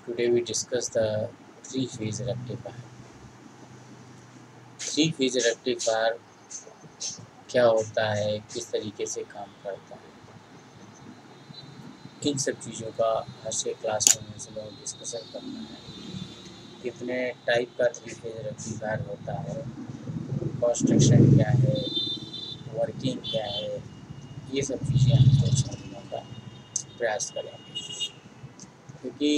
Today we discuss the three-phase rectifier. Three-phase rectifier क्या होता है, किस तरीके से काम करता है, इन सब चीज़ों का आज के क्लास में से लोग डिस्कशन करना है। कितने टाइप का थ्री-फेज रेक्टिफायर होता है, कंस्ट्रक्शन क्या है, वर्किंग क्या है, ये सब चीज़ें हम लोग समझने का प्रयास करेंगे। क्योंकि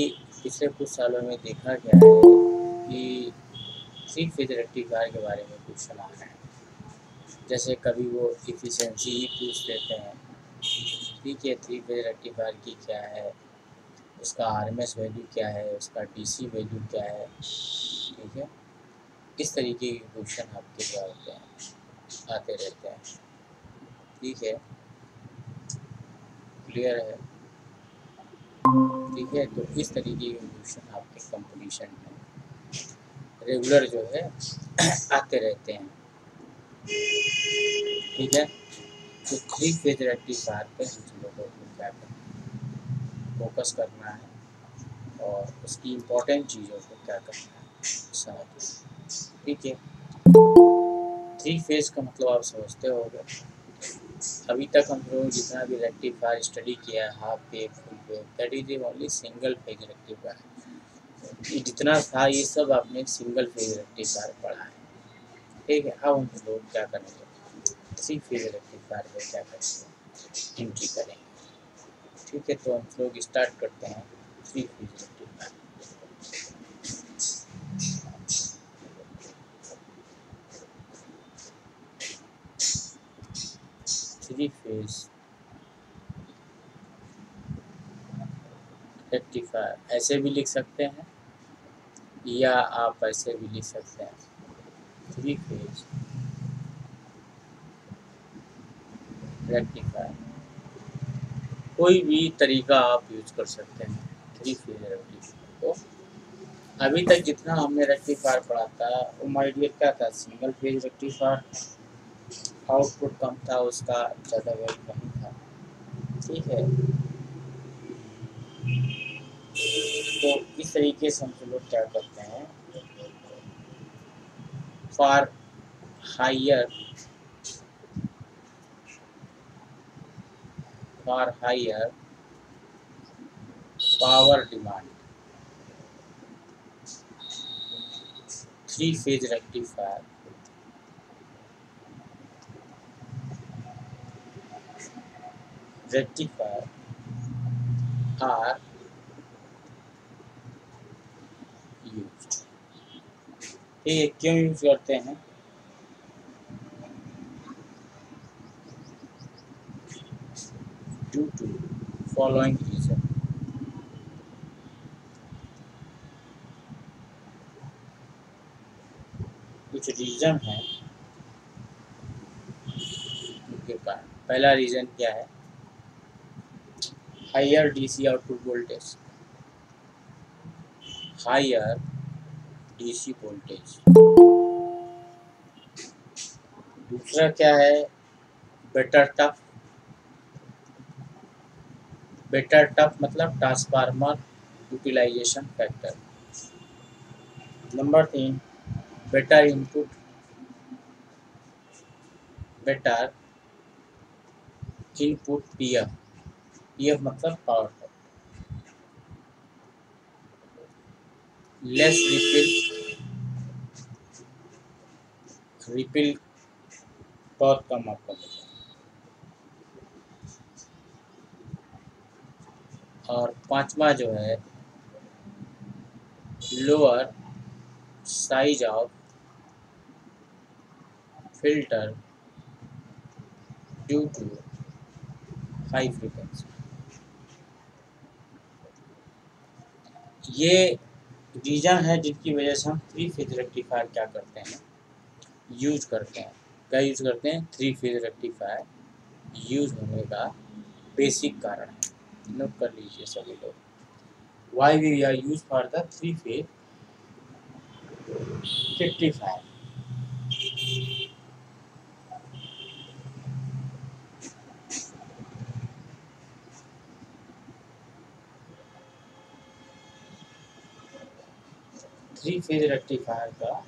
पिछले कुछ सालों में देखा गया है कि थ्री-फेज रेक्टिफायर के बारे में कुछ सुना है। जैसे कभी वो एफिशिएंसी ही पूछ लेते हैं, ठीक है, थ्री-फेज रेक्टिफायर की क्या है, उसका आरएमएस वैल्यू क्या है, उसका डीसी वैल्यू क्या है, ठीक है। इस तरीके के क्वेश्चन आपके क्या होते हैं, आते रहते हैं, ठीक है, क्लियर है, ठीक है। तो इस तरीके के क्वेश्चन आपके कंपटीशन में रेगुलर जो है आते रहते हैं, ठीक है। तो थ्री-फेज रेक्टिफायर पे हम लोगों को क्या फोकस करना है और उसकी इम्पोर्टेंट चीज़ों को क्या करना है समझना, ठीक है। थ्री फेज का मतलब आप समझते होंगे। अभी तक हम लोग जितना भी रेक्टिफायर स्टडी किया है, half wave, full wave, that is only single phase rectifier. ये जितना था ये सब आपने सिंगल फेज रेक्टिफायर पढ़ा है, ठीक है। अब हम लोग क्या करेंगे, थ्री फेज रेक्टिफायर में क्या करेंगे, एंट्री करेंगे, ठीक है। तो हम लोग स्टार्ट करते हैं three phase rectifier. Three phase rectifier ऐसे भी लिख सकते हैं या आप ऐसे भी लिख सकते हैं, थ्री फेज रेक्टिफायर। कोई भी तरीका आप यूज कर सकते हैं थ्री फेज रेक्टिफायर को। अभी तक जितना हमने रेक्टिफायर पढ़ा था वो माय डियर क्या था, सिंगल फेज रेक्टिफायर। आउटपुट कम था, उसका ज़्यादा वैल्यू नहीं था, ठीक है। तो इस तरीके से हम लोग क्या करते हैं, for higher power demand three phase rectifier are used. ये क्यों यूज करते हैं, ड्यू टू फॉलोइंग रीजन। कुछ रीजन है उनके कारण। पहला रीजन क्या है, higher DC output voltage, higher DC voltage. दूसरा क्या है, बेटर टफ। बेटर टफ मतलब transformer utilization factor. Number 3, better input, better input PF. PF मतलब पावर फैक्टर। लेस रिपिल बहुत कम आपका मिलेगा। और पांचवा जो है, lower size of filter due to high frequency. ये रीजन है जिनकी वजह से हम थ्री फेज रेक्टिफायर क्या करते हैं, यूज करते हैं। क्या यूज करते हैं, थ्री फेज रेक्टिफायर यूज होने का बेसिक कारण है। नोट कर लीजिए सभी लोग, why we are use for the three phase rectifier. Three phase rectifier का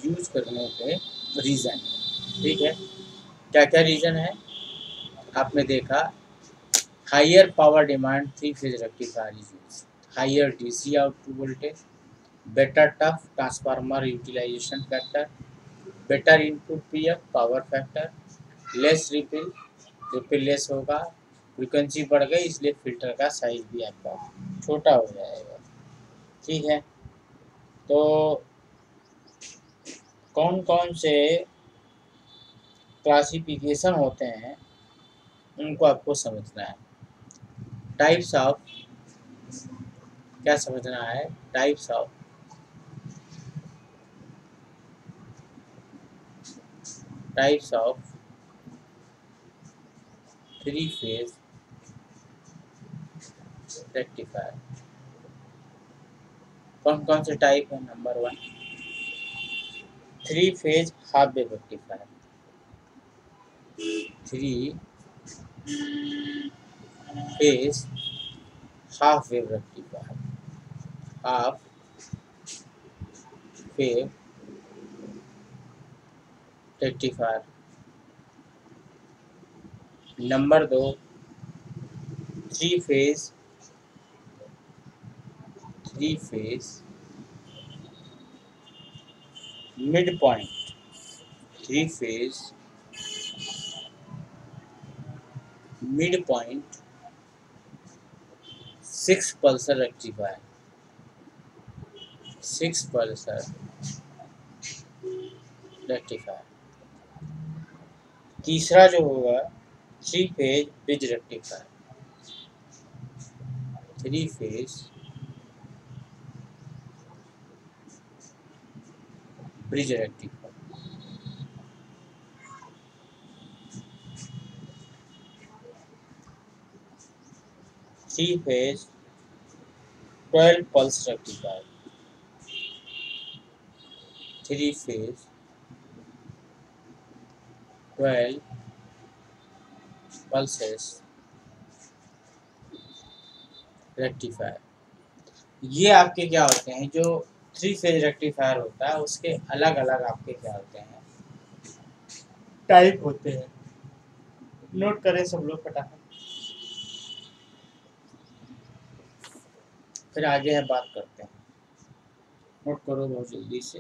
यूज करने के रीज़न, ठीक है। क्या क्या रीज़न है आपने देखा। Higher power demand three phase rectifier is use, higher DC output voltage, better TUF transformer utilization factor, better input PF power factor, less ripple, ripple less होगा, फ्रिक्वेंसी बढ़ गई इसलिए फिल्टर का साइज भी आपका छोटा हो जाएगा, ठीक है। तो कौन कौन से क्लासिफिकेशन होते हैं उनको आपको समझना है। टाइप्स ऑफ, क्या समझना है, types of three phase rectifier. कौन कौन से टाइप है। Number 1 three phase half wave rectifier, three phase half wave rectifier, half wave rectifier. Number 2 three phase mid point, three phase mid point 6 Pulsar rectifier, 6 Pulsar rectifier. तीसरा जो होगा three phase bridge rectifier, three phase bridge rectifier. Three phase 12 pulse rectifier, three phase 12 pulses rectifier. ये आपके क्या होते हैं, जो three phase rectifier होता है उसके अलग अलग आपके क्या होते हैं, टाइप होते हैं। नोट करें सब लोग फटाफट, फिर आगे है बात करते हैं। नोट करो बहुत जल्दी से।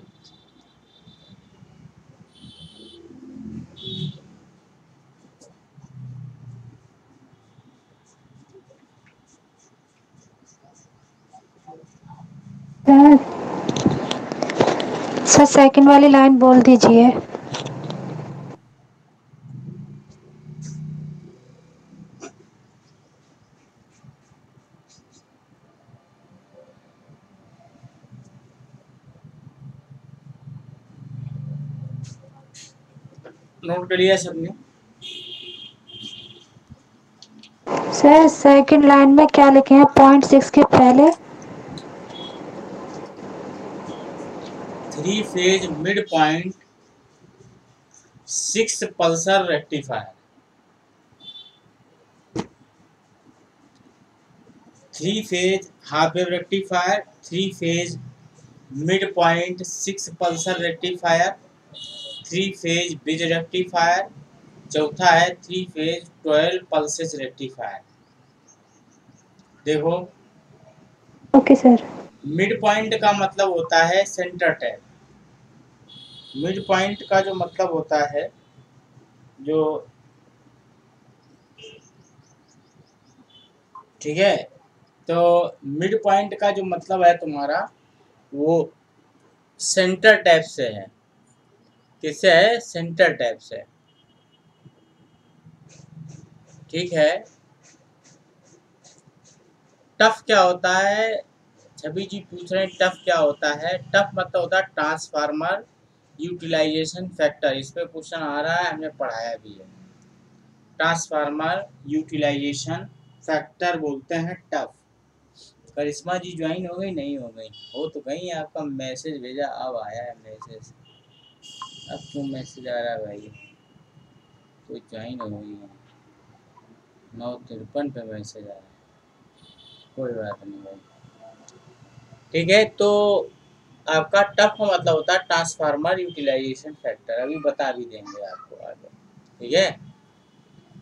सर सेकंड वाली लाइन बोल दीजिए। नोट कर लिया सबने। सर सेकंड लाइन में क्या लिखे हैं 0.6 के पहले। Three phase mid point 6 Pulsar rectifier, three phase half wave rectifier, three phase mid point 6 Pulsar rectifier, three phase bridge rectifier, चौथा है थ्री फेज 12 पल्सेस रेक्टिफायर। देखो ओके सर। मिड पॉइंट का मतलब होता है सेंटर टैप, मिड पॉइंट का जो मतलब होता है, जो ठीक है, तो मिड पॉइंट का जो मतलब है तुम्हारा वो सेंटर टैप से है। किससे है, सेंटर टैप से, ठीक है। टफ क्या होता है, छवि जी पूछ रहे हैं टफ क्या होता है। टफ मतलब होता है ट्रांसफार्मर यूटिलाइजेशन फैक्टर, इस पे क्वेश्चन आ रहा है, हमने पढ़ाया भी है। ट्रांसफार्मर यूटिलाइजेशन फैक्टर बोलते हैं टफ। करिश्मा जी ज्वाइन हो गई, नहीं हो गई, हो तो गई। आपका मैसेज भेजा, अब आया है मैसेज, अब क्यों मैसेज आ रहा है भाई, कोई ज्वाइन हो गई है। 9:53 पे मैसेज आ रहा है, कोई बात नहीं भाई। ठीक है। तो आपका टफ का मतलब होता है ट्रांसफार्मर यूटिलाइजेशन फैक्टर, अभी बता भी देंगे आपको आगे। ठीक है,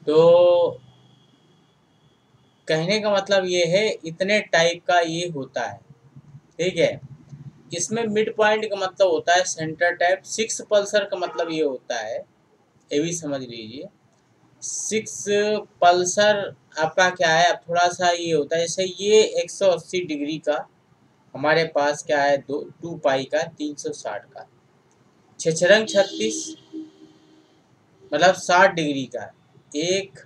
तो कहने का मतलब ये है इतने टाइप का ये होता है। ठीक है, इसमें मिड पॉइंट का मतलब होता है सेंटर टाइप। 6 पल्सर का मतलब ये होता है, ये भी समझ लीजिए। 6 पल्सर आपका क्या है, अब थोड़ा सा ये होता है, जैसे ये 180 डिग्री का हमारे पास क्या है, 2 पाई का 360 का, छछरंग 36 मतलब 60 डिग्री का, 1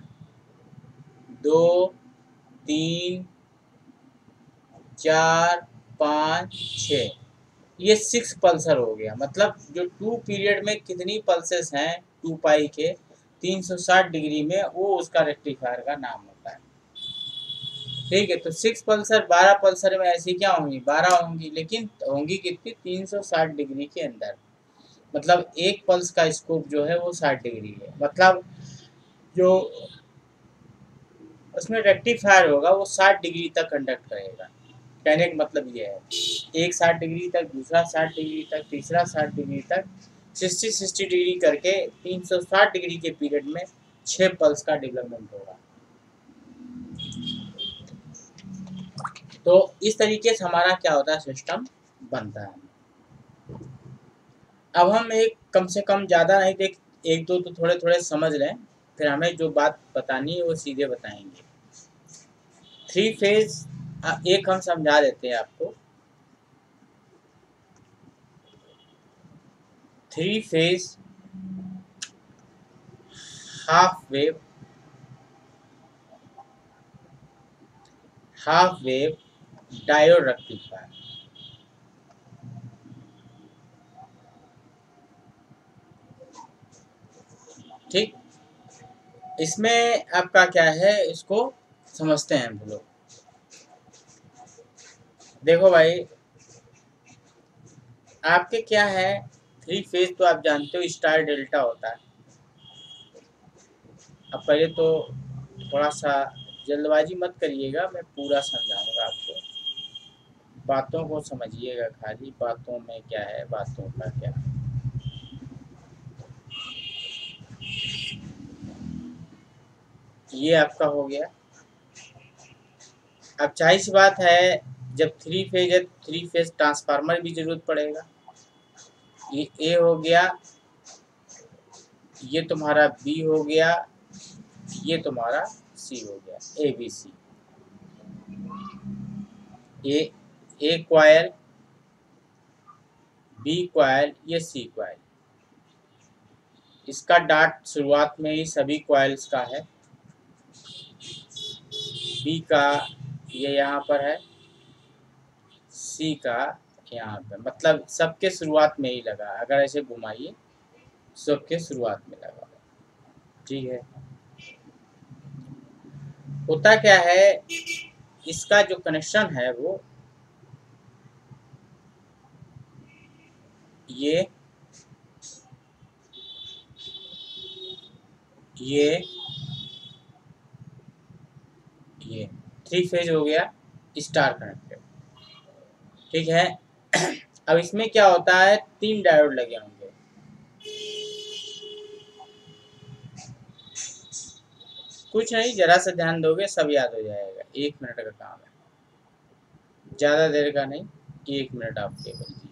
2 3 4 5 6, ये 6 पल्सर हो गया। मतलब जो 2 पीरियड में कितनी पल्सेस हैं 2 पाई के 360 डिग्री में, वो उसका रेक्टिफायर का नाम होता है। ठीक है, तो 6 पल्सर 12 पल्सर में ऐसी क्या होंगी, 12 होंगी, लेकिन होंगी कितनी, 360 डिग्री के अंदर। मतलब एक पल्स का स्कोप जो है वो 60 डिग्री है। मतलब जो उसमें रेक्टिफायर होगा वो 60 डिग्री तक कंडक्ट करेगा। कहने का मतलब ये है, एक 60 डिग्री तक, दूसरा 60 डिग्री तक, तीसरा 60 डिग्री तक, 60 डिग्री करके 360 डिग्री के पीरियड में 6 पल्स का डेवलपमेंट होगा। तो इस तरीके से हमारा क्या होता है, सिस्टम बनता है। अब हम एक कम से कम ज़्यादा नहीं देख, एक दो तो थोड़े थोड़े समझ लें, फिर हमें जो बात बतानी है वो सीधे बताएंगे। 3 फेज एक हम समझा देते हैं आपको। 3 phase half wave diode rectifier. ठीक, इसमें आपका क्या है, इसको समझते हैं हम लोग। देखो भाई, आपके क्या है, 3 फेज तो आप जानते हो स्टार डेल्टा होता है। अब पहले तो थोड़ा सा जल्दबाजी मत करिएगा, मैं पूरा समझाऊंगा आपको, बातों को समझिएगा, खाली बातों में क्या है, बातों का क्या है। ये आपका हो गया। अब जाहिर सी बात है, जब 3 फेज है 3 फेज ट्रांसफार्मर भी जरूरत पड़ेगा। ये ए हो गया, ये तुम्हारा बी हो गया, ये तुम्हारा सी हो गया, A B C. A coil, B coil, ये सी क्वाइल। इसका डाट शुरुआत में ही सभी क्वाइल्स का है। बी का ये यहाँ पर है, सी का यहाँ पर, मतलब सबके शुरुआत में ही लगा। अगर ऐसे घुमाइए सबके शुरुआत में लगा। ठीक है, होता क्या है, इसका जो कनेक्शन है वो ये 3 फेज हो गया, स्टार कनेक्टेड। ठीक है, अब इसमें क्या होता है, 3 डायोड लगे होंगे। कुछ नहीं, जरा सा ध्यान दोगे सब याद हो जाएगा, 1 मिनट का काम है, ज़्यादा देर का नहीं, 1 मिनट आप केवल दीजिए।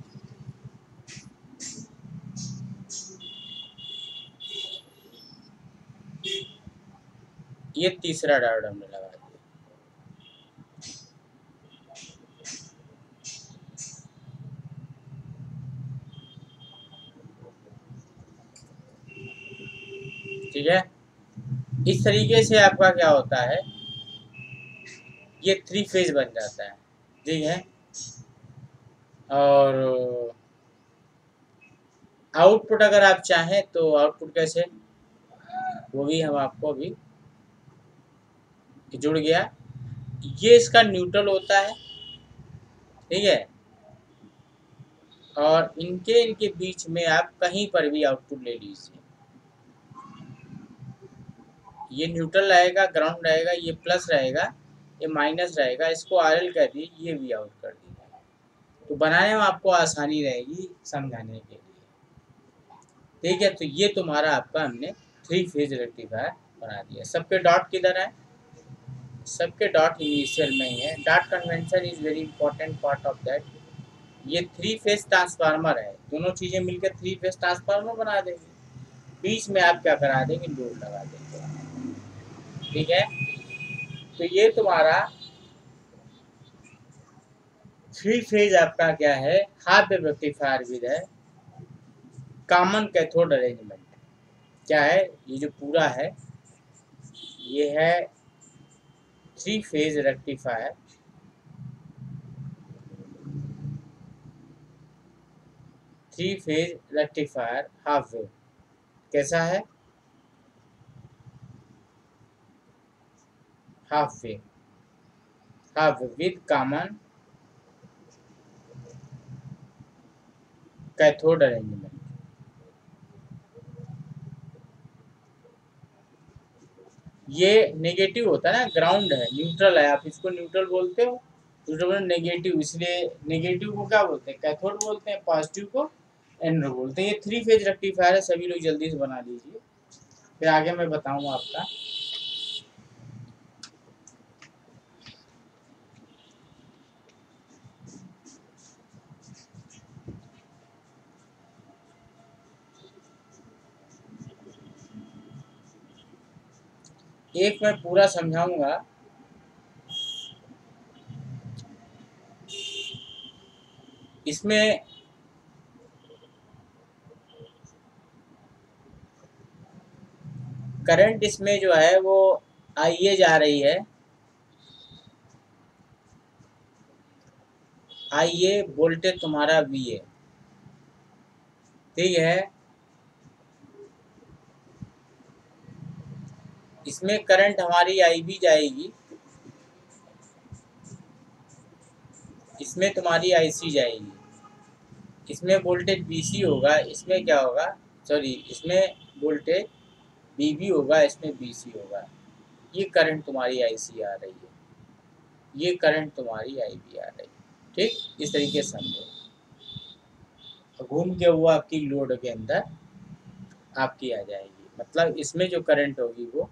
ये तीसरा डायोड हमने लगा दिया। ठीक है, इस तरीके से आपका क्या होता है, ये 3 फेज बन जाता है। ठीक है, और आउटपुट अगर आप चाहें तो आउटपुट कैसे, वो भी हम आपको अभी जुड़ गया। ये इसका न्यूट्रल होता है। ठीक है, और इनके बीच में आप कहीं पर भी आउटपुट ले लीजिए। ये न्यूट्रल रहेगा, ग्राउंड रहेगा, ये प्लस रहेगा, ये माइनस रहेगा, इसको RL कह दिए, ये भी आउट कर दिया। तो बनाने में आपको आसानी रहेगी समझाने के लिए। ठीक है, तो ये तुम्हारा आपका हमने 3 फेज रेक्टिफायर बना दिया। सबके डॉट किधर है? सबके डॉट इनिशियल में ही है। Dot convention is very important part of that. ये 3 फेज ट्रांसफार्मर है, दोनों चीजें मिलकर 3 फेज ट्रांसफार्मर बना देंगे। बीच में आप क्या करा देंगे? लोड लगा देंगे। ठीक है, तो ये तुम्हारा 3 फेज आपका क्या है? हाफ वेव रेक्टिफायर विद है कॉमन कैथोड अरेंजमेंट। क्या है ये जो पूरा है? ये है 3 phase rectifier, 3 phase rectifier half wave. कैसा है? Half wave, half wave with common cathode arrangement. ये नेगेटिव होता है ना, ग्राउंड है, न्यूट्रल है, आप इसको न्यूट्रल बोलते हो, न्यूट्रल नेगेटिव, इसलिए नेगेटिव को क्या बोलते हैं? कैथोड बोलते हैं, पॉजिटिव को एनोड बोलते हैं। ये 3 फेज रेक्टिफायर है, सभी लोग जल्दी से बना लीजिए, फिर आगे मैं बताऊंगा आपका। एक मैं पूरा समझाऊंगा, इसमें करंट इसमें जो है वो आईए जा रही है, आईए वोल्टेज तुम्हारा वीए। ठीक है, इसमें करंट हमारी आई भी जाएगी, इसमें तुम्हारी आईसी जाएगी, इसमें वोल्टेज बीसी होगा, इसमें क्या होगा? सॉरी, इसमें वोल्टेज बीबी होगा, इसमें बीसी होगा। ये करंट तुम्हारी आईसी आ रही है, ये करंट तुम्हारी आईबी आ रही है। ठीक, इस तरीके से समझो। घूम के वो आपकी लोड के अंदर आपकी आ जाएगी, मतलब इसमें जो करंट होगी वो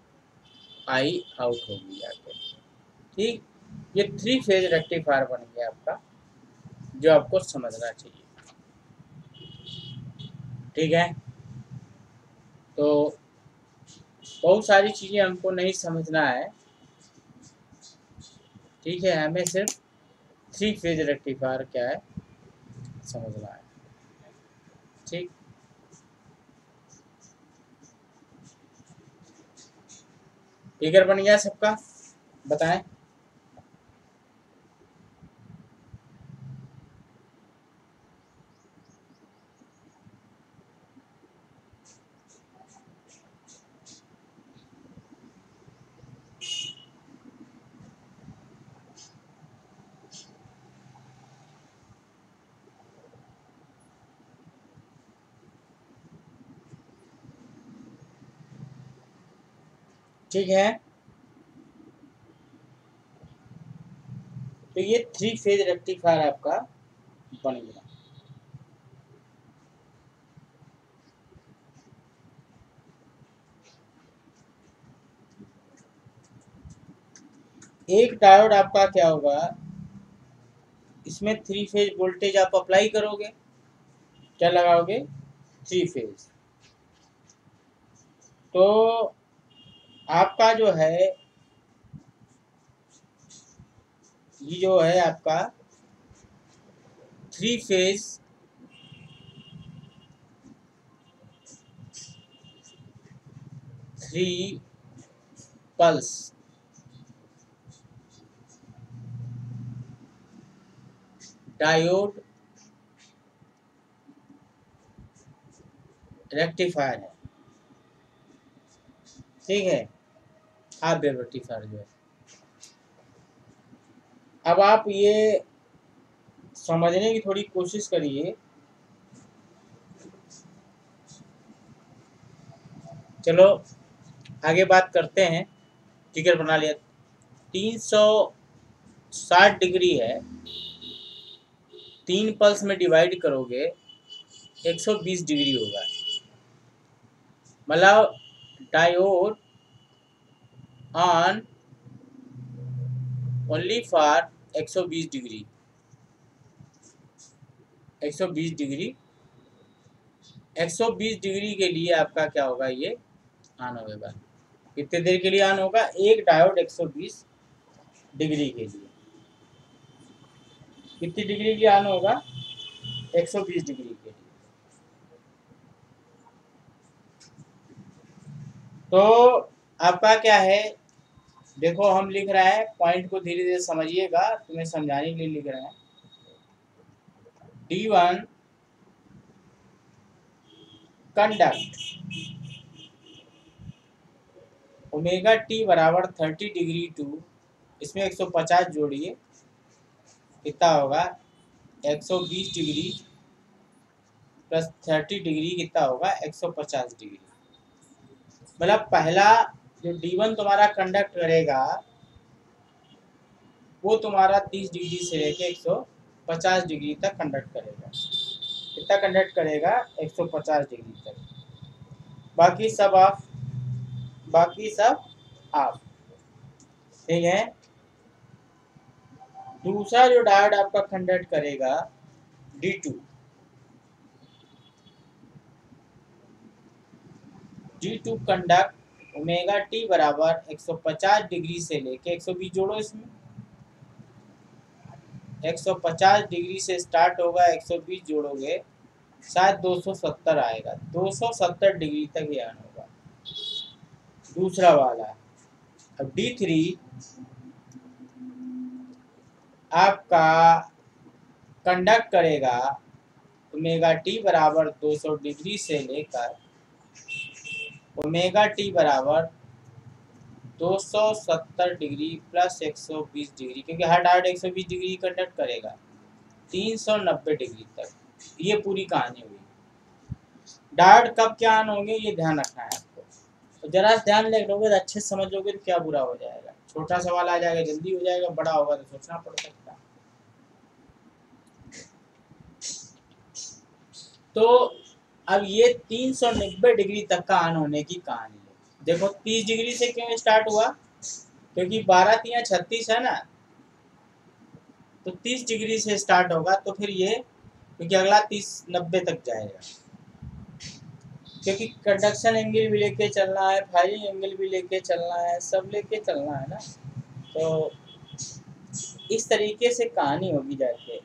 आई आउट होगी आके। ठीक, ये 3 फेज रेक्टिफायर बन गया आपका, जो आपको समझना चाहिए। ठीक है, तो बहुत सारी चीज़ें हमको नहीं समझना है। ठीक है, हमें सिर्फ 3 फेज रेक्टिफायर क्या है समझना है। ठीक, फिगर बन गया सबका? बताएं। ठीक है, तो ये 3 फेज रेक्टिफायर आपका बन गया। एक डायोड आपका क्या होगा? इसमें 3 फेज वोल्टेज आप अप्लाई करोगे, क्या लगाओगे? 3 फेज। तो आपका जो है, ये जो है आपका 3 फेज 3 पल्स डायोड रेक्टिफायर है। ठीक है, हाफ वेव रेक्टिफायर जो है। अब आप ये समझने की थोड़ी कोशिश करिए। चलो आगे बात करते हैं। फिगर बना लिया, 360 डिग्री है, 3 पल्स में डिवाइड करोगे 120 डिग्री होगा। मतलब diode on only for 120 degree, 120 degree, 120 degree के लिए आपका क्या होगा, ये ऑन होगा। कितने देर के लिए ऑन होगा? एक डायोड 120 डिग्री के लिए। कितनी डिग्री के लिए ऑन होगा? 120 डिग्री के लिए। तो आपका क्या है, देखो हम लिख रहे हैं, पॉइंट को धीरे धीरे समझिएगा, तुम्हें समझाने के लिए लिख रहे हैं। D1 कंडक्ट ओमेगा टी बराबर 30 डिग्री टू, इसमें 150 जोड़िए, कितना होगा? 120 डिग्री प्लस 30 डिग्री कितना होगा? 150 डिग्री। मतलब पहला जो D1 तुम्हारा कंडक्ट करेगा वो तुम्हारा 30 डिग्री से लेके 150 डिग्री तक कंडक्ट करेगा। कितना कंडक्ट करेगा? 150 डिग्री तक। बाकी सब ऑफ, बाकी सब ऑफ, ठीक है। दूसरा जो डायोड आपका कंडक्ट करेगा D2, D2 conduct omega T बराबर 150 डिग्री से लेके 120 जोड़ो, इसमें 150 डिग्री से स्टार्ट होगा, 120 जोड़ोगे शायद 270 आएगा, 270 डिग्री तक ये ऑन होगा दूसरा वाला। अब D3 आपका कंडक्ट करेगा ओमेगा टी बराबर 200 डिग्री से लेकर ओमेगा टी बराबर 270 डिग्री प्लस 120 डिग्री, क्योंकि हर डायोड 120 डिग्री कंडक्ट करेगा, 390 डिग्री तक। ये पूरी कहानी हुई। डायोड कब क्या ऑन होंगे ये ध्यान रखना है आपको, तो जरा ध्यान ले लोगे तो अच्छे से समझ लोगे तो क्या बुरा हो जाएगा। छोटा सवाल आ जाएगा जल्दी हो जाएगा, बड़ा होगा तो सोचना पड़ सकता है। तो अब ये 390 डिग्री तक का ऑन होने की कहानी है। देखो 30 डिग्री से क्यों स्टार्ट हुआ? क्योंकि 12 3 36 है ना, तो 30 डिग्री से स्टार्ट होगा, तो फिर ये क्योंकि अगला 30-90 तक जाएगा, क्योंकि कंडक्शन एंगल भी लेके चलना है, फायरिंग एंगल भी लेके चलना है, सब लेके चलना है ना। तो इस तरीके से कहानी होगी जाके।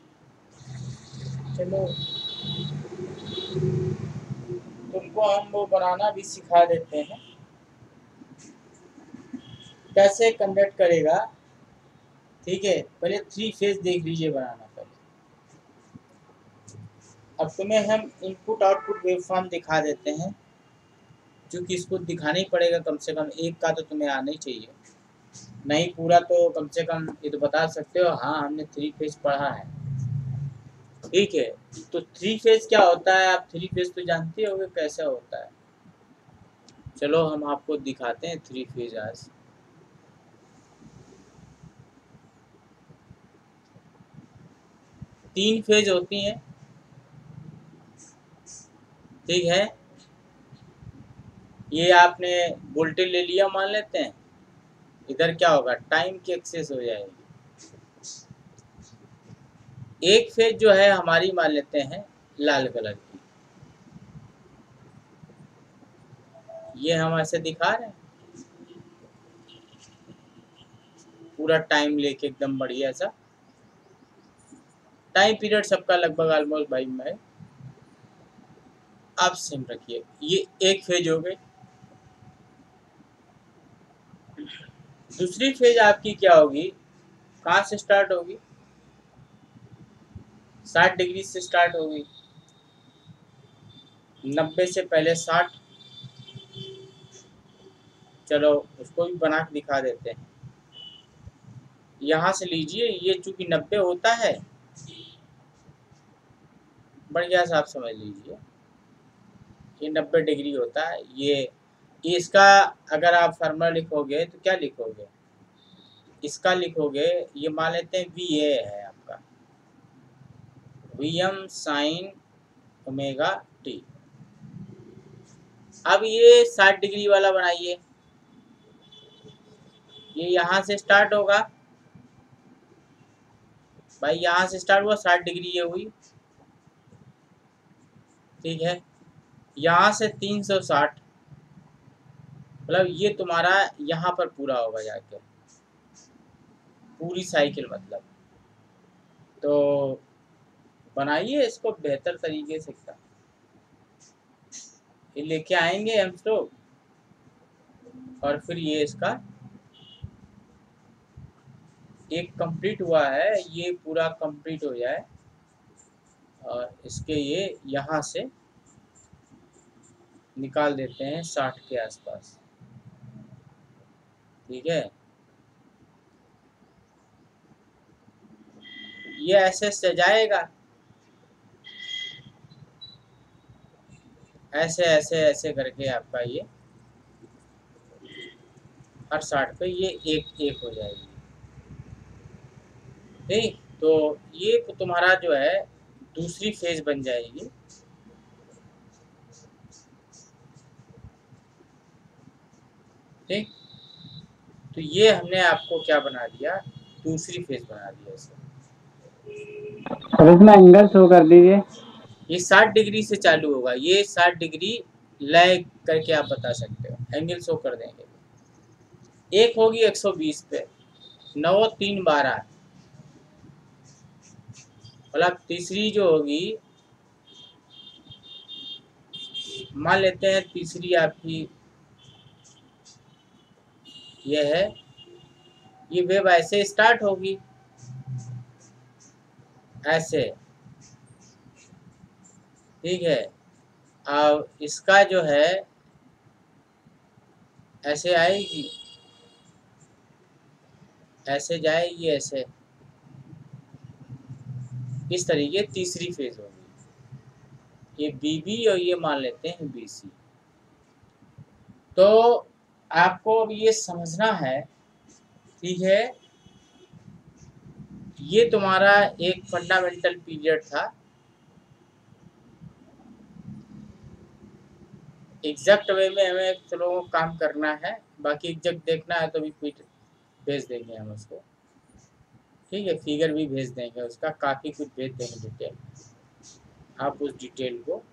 चलो तुमको हम वो बनाना भी सिखा देते हैं, कैसे कंडक्ट करेगा, ठीक है। पहले 3 फेज देख लीजिए बनाना पहले। अब तुम्हें हम इनपुट आउटपुट वेवफॉर्म दिखा देते हैं, क्योंकि इसको दिखाना ही पड़ेगा, कम से कम एक का तो तुम्हें आना ही चाहिए, नहीं पूरा तो कम से कम ये तो बता सकते हो हाँ हमने 3 फेज पढ़ा है, ठीक है। तो 3 फेज क्या होता है? आप 3 फेज तो जानते होंगे कैसा होता है। चलो हम आपको दिखाते हैं 3 फेज आज। तीन फेज होती हैं, ठीक है। ये आपने वोल्टेज ले लिया मान लेते हैं, इधर क्या होगा? टाइम की एक्सेस हो जाएगी। एक फेज जो है हमारी मान लेते हैं लाल कलर की, ये हम ऐसे दिखा रहे हैं पूरा टाइम लेके, एकदम बढ़िया सा टाइम पीरियड सबका लगभग ऑलमोस्ट भाई में आप सेम रखिए। ये एक फेज हो गई। दूसरी फेज आपकी क्या होगी? कहाँ से स्टार्ट होगी? 60 डिग्री से स्टार्ट होगी, 90 से पहले 60। चलो उसको भी बना के दिखा देते हैं। यहाँ से लीजिए, ये चूंकि 90 होता है, बढ़िया से आप समझ लीजिए, ये 90 डिग्री होता है। ये इसका अगर आप फार्मूला लिखोगे तो क्या लिखोगे? इसका लिखोगे, ये मान लेते हैं VA है आपका, Vm साइन ओमेगा टी। अब ये 60 डिग्री वाला बनाइए, ये यहाँ से स्टार्ट होगा भाई, यहाँ से स्टार्ट हुआ 60 डिग्री ये हुई, ठीक है। यहाँ से 360, मतलब ये तुम्हारा यहाँ पर पूरा होगा जाके, पूरी साइकिल मतलब। तो बनाइए इसको बेहतर तरीके से, क्या ये लेके आएंगे हम लोग, और फिर ये इसका एक कंप्लीट हुआ है, ये पूरा कंप्लीट हो जाए, और इसके ये यहाँ से निकाल देते हैं 60 के आसपास, ठीक है। ये ऐसे सजाएगा, ऐसे ऐसे ऐसे करके आपका ये हर 60 पे ये एक एक हो जाएगी, ठीक। तो ये तुम्हारा जो है दूसरी फेज बन जाएगी, ठीक। तो ये हमने आपको क्या बना दिया, दूसरी फेज बना दिया इसे। अब इसमें एंगल शो कर दीजिए। ये 60 डिग्री से चालू होगा, ये 60 डिग्री लय करके आप बता सकते हो, एंगल शो कर देंगे। एक होगी 120 पे, 9 3 12, मतलब तीसरी जो होगी, मान लेते हैं तीसरी आपकी ये है, ये वेव ऐसे स्टार्ट होगी, ऐसे, ठीक है। अब इसका जो है ऐसे आएगी, ऐसे जाएगी, ऐसे, इस तरीके तीसरी फेज होगी, ये बीबी और ये मान लेते हैं बीसी। तो आपको अब ये समझना है, ठीक है। ये तुम्हारा एक फंडामेंटल पीरियड था, एग्जैक्ट वे में हमें चलो काम करना है, बाकी एग्जैक्ट देखना है तो भी फिर भेज देंगे हम उसको, ठीक है। फिगर भी भेज देंगे उसका, काफ़ी कुछ भेज देंगे डिटेल, आप उस डिटेल को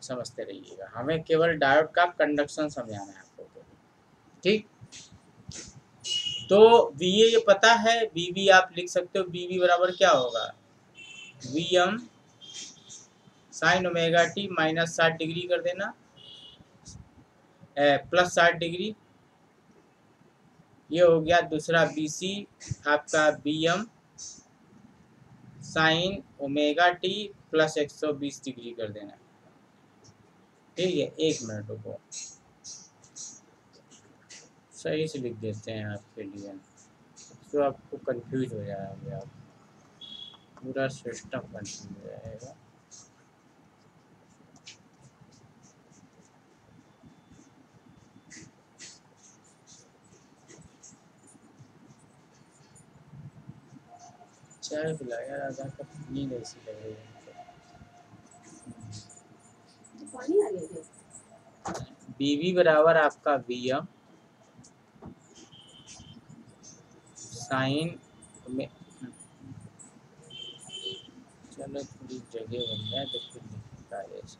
समझते रहिएगा। हमें केवल डायोड का कंडक्शन समझाना है आपको, ठीक। तो VA ये पता है, BB आप लिख सकते हो, BB बराबर क्या होगा, Vm sine omega T minus 60 degree कर देना, प्लस 60 डिग्री, ये हो गया। दूसरा BC आपका Bm sine omega T plus 120 degree कर देना, ठीक है। 1 मिनट रुको, सही से लिख देते हैं आपके लिए, तो आपको कंफ्यूज हो जाएगा, पूरा सिस्टम कंफ्यूज हो जाएगा। चाय पिलाया राजा का, नींद ऐसी लग रही है। बीवी बराबर आपका Vm साइन में, चलो थोड़ी जगह बन जाए तो फिर लिखता है ऐसे।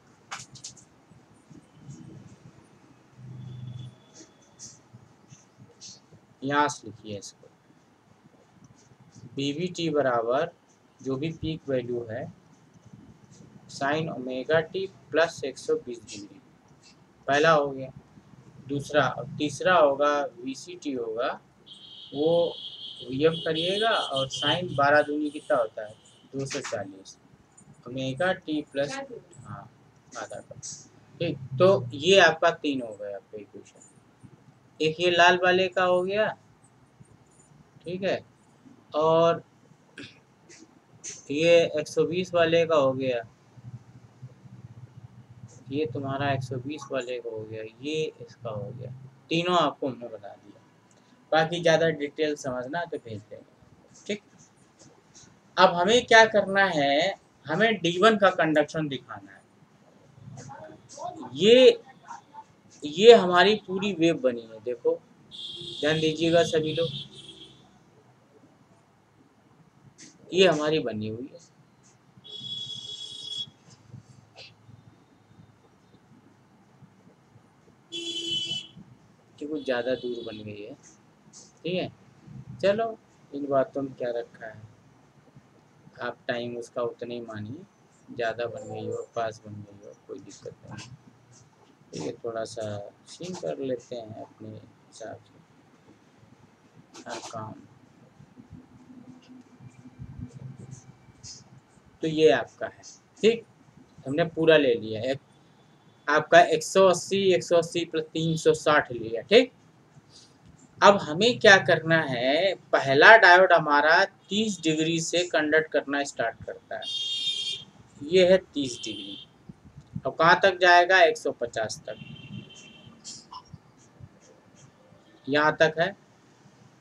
यहाँ से लिखिए इसको, BVT बराबर जो भी पीक वैल्यू है sine omega T plus 120 degree, पहला हो गया। दूसरा, अब तीसरा होगा VCT होगा, वो Vm करिएगा, और साइन 12 दूनी कितना होता है 240 ओमेगा टी प्लस, हाँ आधा का, ठीक। तो ये आपका 3 हो गया आपका इक्वेशन, एक ये लाल वाले का हो गया, ठीक है, और ये 120 वाले का हो गया, ये तुम्हारा 120 वाले का हो गया, ये इसका हो गया, तीनों आपको हमने बता दिया। बाकी ज़्यादा डिटेल समझना तो भेज देंगे, ठीक। अब हमें क्या करना है, हमें D1 का कंडक्शन दिखाना है। ये हमारी पूरी वेव बनी है, देखो ध्यान दीजिएगा सभी लोग, ये हमारी बनी हुई है। कि कुछ ज़्यादा दूर बन गई है, ठीक है। चलो इन बातों में क्या रखा है, आप टाइम उसका उतना ही मानिए, ज़्यादा बन गई हो, पास बन गई हो, कोई दिक्कत नहीं। ये थोड़ा सा सीन कर लेते हैं अपने हिसाब से हर काम। तो ये आपका है, ठीक, हमने पूरा ले लिया है आपका 180 180 प्लस 360 लिया, ठीक। अब हमें क्या करना है, पहला डायोड हमारा 30 डिग्री से कंडक्ट करना स्टार्ट करता है, ये है 30 डिग्री। अब कहाँ तक जाएगा, 150 तक, यहाँ तक है।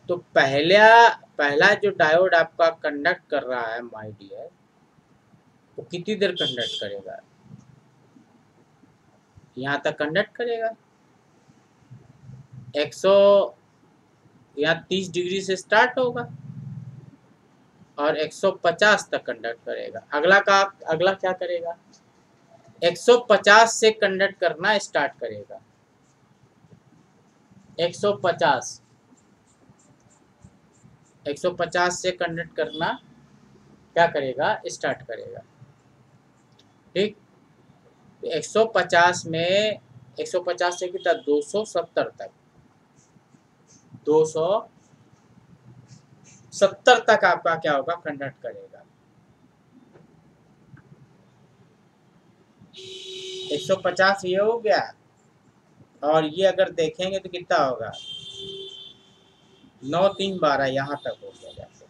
तो पहला जो डायोड आपका कंडक्ट कर रहा है माय डियर, वो कितनी देर कंडक्ट करेगा, यहाँ तक कंडक्ट करेगा। 30 डिग्री से स्टार्ट होगा और 150 तक कंडक्ट करेगा। अगला क्या करेगा, 150 से कंडक्ट करना स्टार्ट करेगा। 150 से कंडक्ट करना क्या करेगा, स्टार्ट करेगा, ठीक। 150 में 150 से कितना, 270 तक, 270 तक आपका क्या होगा, कंडक्ट करेगा। 150 ये हो गया, और ये अगर देखेंगे तो कितना होगा, 9 3 12, यहाँ तक हो गया जाके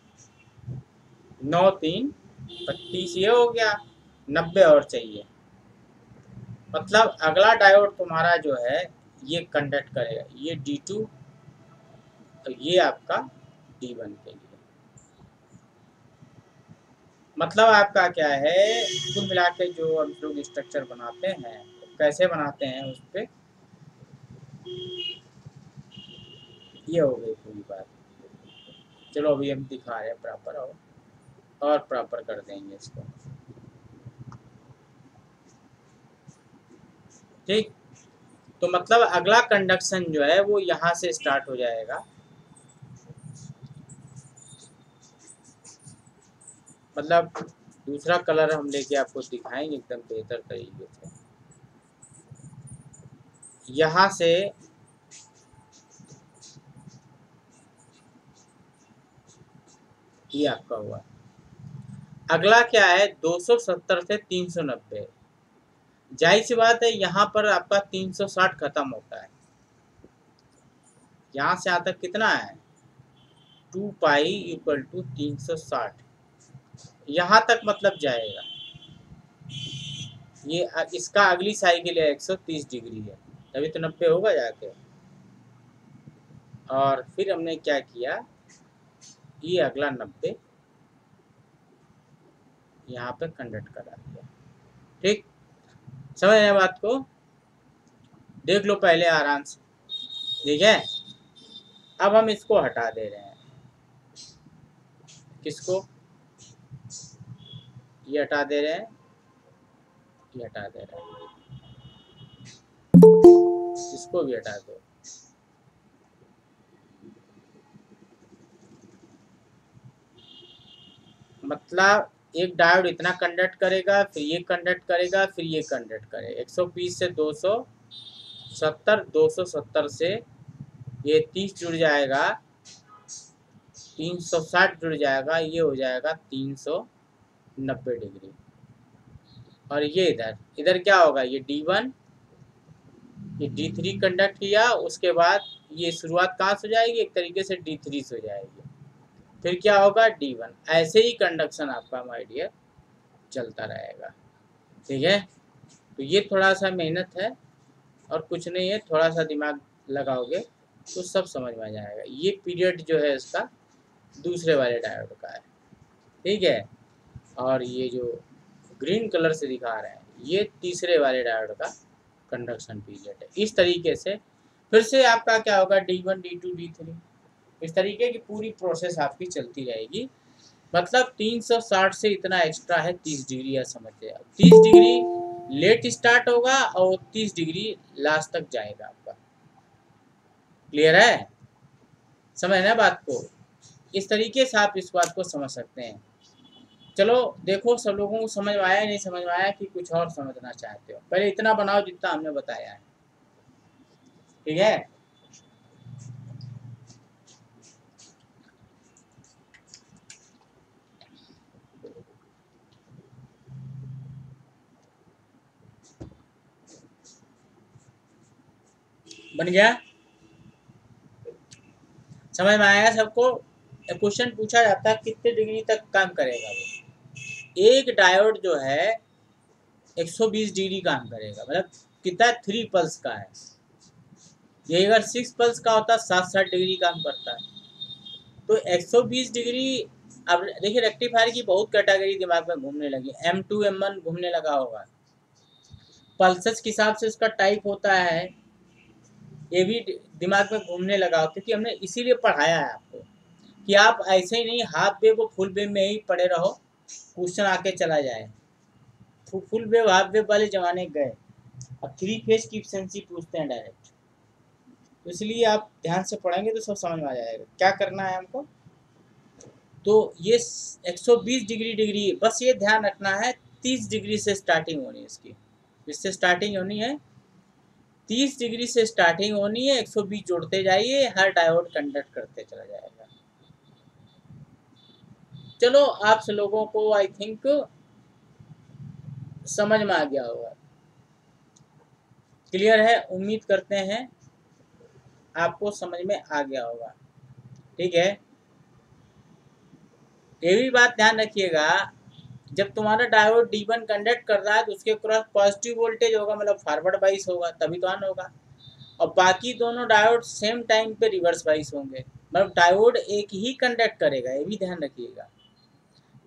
9 3 32, ये हो गया 90 और चाहिए। मतलब अगला डायोड तुम्हारा जो है ये कंडक्ट करेगा, ये D2 और ये आपका D1 के लिए। मतलब आपका क्या है, कुल मिला के जो हम लोग स्ट्रक्चर बनाते हैं तो कैसे बनाते हैं, उस पर ये हो गई पूरी बात। चलो अभी हम दिखा रहे हैं प्रॉपर, और प्रॉपर कर देंगे इसको, ठीक। तो मतलब अगला कंडक्शन जो है वो यहाँ से स्टार्ट हो जाएगा, मतलब दूसरा कलर हम लेके आपको दिखाएंगे एकदम बेहतर तरीके से। यहाँ से ये आपका हुआ, अगला क्या है 270 से 390। जाहिर सी बात है यहाँ पर आपका 360 खत्म होता है, यहाँ से यहाँ तक कितना है 2 पाई इक्वल टू 360, यहाँ तक मतलब जाएगा। ये इसका अगली साइकिल है 130 डिग्री है, तभी तो 90 होगा जाके। और फिर हमने क्या किया, ये अगला 90 यहाँ पे कंडक्ट करा दिया, ठीक। समझ आए बात को, देख लो पहले आराम से, ठीक है। अब हम इसको हटा दे रहे हैं, किसको, ये हटा दे रहे हैं, ये हटा दे रहे हैं, इसको भी हटा दो। मतलब एक डायोड इतना कंडक्ट करेगा, फिर ये कंडक्ट करेगा, फिर ये कंडक्ट करेगा। 120 से 270, 270 से ये 30 जुड़ जाएगा, 360 जुड़ जाएगा, ये हो जाएगा 390 डिग्री। और ये इधर क्या होगा, ये D1, ये D3 कंडक्ट किया, उसके बाद ये शुरुआत कहाँ से हो जाएगी, एक तरीके से D3 से हो जाएगी, फिर क्या होगा D1। ऐसे ही कंडक्शन आपका माय डियर चलता रहेगा, ठीक है। तो ये थोड़ा सा मेहनत है और कुछ नहीं है, थोड़ा सा दिमाग लगाओगे तो सब समझ में आ जाएगा। ये पीरियड जो है इसका दूसरे वाले डायोड का है, ठीक है। और ये जो ग्रीन कलर से दिखा रहे हैं ये तीसरे वाले डायोड का कंडक्शन पीरियड है। इस तरीके से फिर से आपका क्या होगा, D1 D2 D3 इस तरीके की पूरी प्रोसेस आपकी चलती रहेगी। मतलब 360 से इतना एक्स्ट्रा है 30 डिग्री, या समझते हैं 30 डिग्री लेट स्टार्ट होगा और 30 डिग्री लास्ट तक जाएगा आपका। क्लियर है, समझना बात को, इस तरीके से आप इस बात को समझ सकते हैं। चलो देखो सब लोगों को समझ में आया, नहीं समझ में आया कि कुछ और समझना चाहते हो, पहले इतना बनाओ जितना हमने बताया है, ठीक है। बन गया, समझ में आया सबको। क्वेश्चन पूछा जाता है कितने डिग्री तक काम करेगा वो। एक डायोड जो है 120 डिग्री काम करेगा, मतलब कितना 3 पल्स का है। ये अगर 6 पल्स का होता 60 डिग्री काम करता है। तो 120 डिग्री। अब देखिए रेक्टिफायर की बहुत कैटेगरी दिमाग में घूमने लगी, M2 M1 घूमने लगा होगा। पल्सेस के हिसाब से उसका टाइप होता है, ये भी दिमाग में घूमने लगा, क्योंकि हमने इसीलिए पढ़ाया है आपको कि आप ऐसे ही नहीं हाफ वेव और फुल वेव में ही पड़े रहो, क्वेश्चन आके चला जाए। फुल वेव हाफ वेव वाले जमाने गए, अब 3 फेज की एफिशिएंसी पूछते हैं डायरेक्ट। तो इसलिए आप ध्यान से पढ़ेंगे तो सब समझ में आ जाएगा क्या करना है हमको। तो ये 120 डिग्री बस ये ध्यान रखना है 30 डिग्री से स्टार्टिंग होनी है इसकी, इससे स्टार्टिंग होनी है 30 डिग्री से स्टार्टिंग होनी है, 120 जोड़ते जाइए, हर डायोड कंडक्ट करते चला जाएगा। चलो आप लोगों को आई थिंक समझ में आ गया होगा, क्लियर है, उम्मीद करते हैं आपको समझ में आ गया होगा, ठीक है। ये भी बात ध्यान रखिएगा, जब तुम्हारा डायोड D1 कंडक्ट कर रहा है तो उसके क्रॉस पॉजिटिव वोल्टेज होगा, मतलब फॉरवर्ड बाइस होगा, तभी तो ऑन होगा। और बाकी दोनों डायोड सेम टाइम पे रिवर्स बाइस होंगे, मतलब डायोड एक ही कंडक्ट करेगा। ये भी ध्यान रखिएगा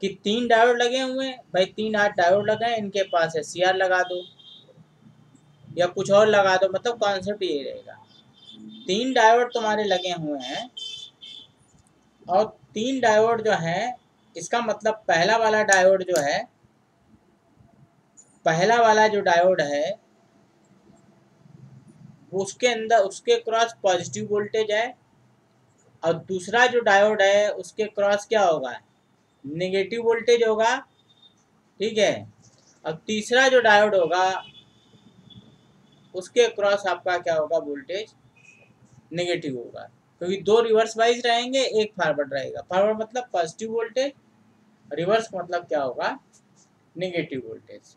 कि 3 डायोड लगे हुए हैं भाई, 3-8 डायोड लगे हैं, इनके पास है CR लगा दो या कुछ और लगा दो, मतलब कॉन्सेप्ट ये रहेगा। 3 डायोड तुम्हारे लगे हुए हैं और 3 डायोड जो है, इसका मतलब पहला वाला डायोड जो है, पहला वाला जो डायोड है उसके अंदर उसके क्रॉस पॉजिटिव वोल्टेज है, और दूसरा जो डायोड है उसके क्रॉस क्या होगा, नेगेटिव वोल्टेज होगा, ठीक है। अब तीसरा जो डायोड होगा उसके क्रॉस आपका क्या होगा, वोल्टेज नेगेटिव होगा, क्योंकि 2 रिवर्स वाइज रहेंगे, एक फॉरवर्ड रहेगा। फॉरवर्ड मतलब पॉजिटिव वोल्टेज, रिवर्स मतलब क्या होगा, नेगेटिव वोल्टेज,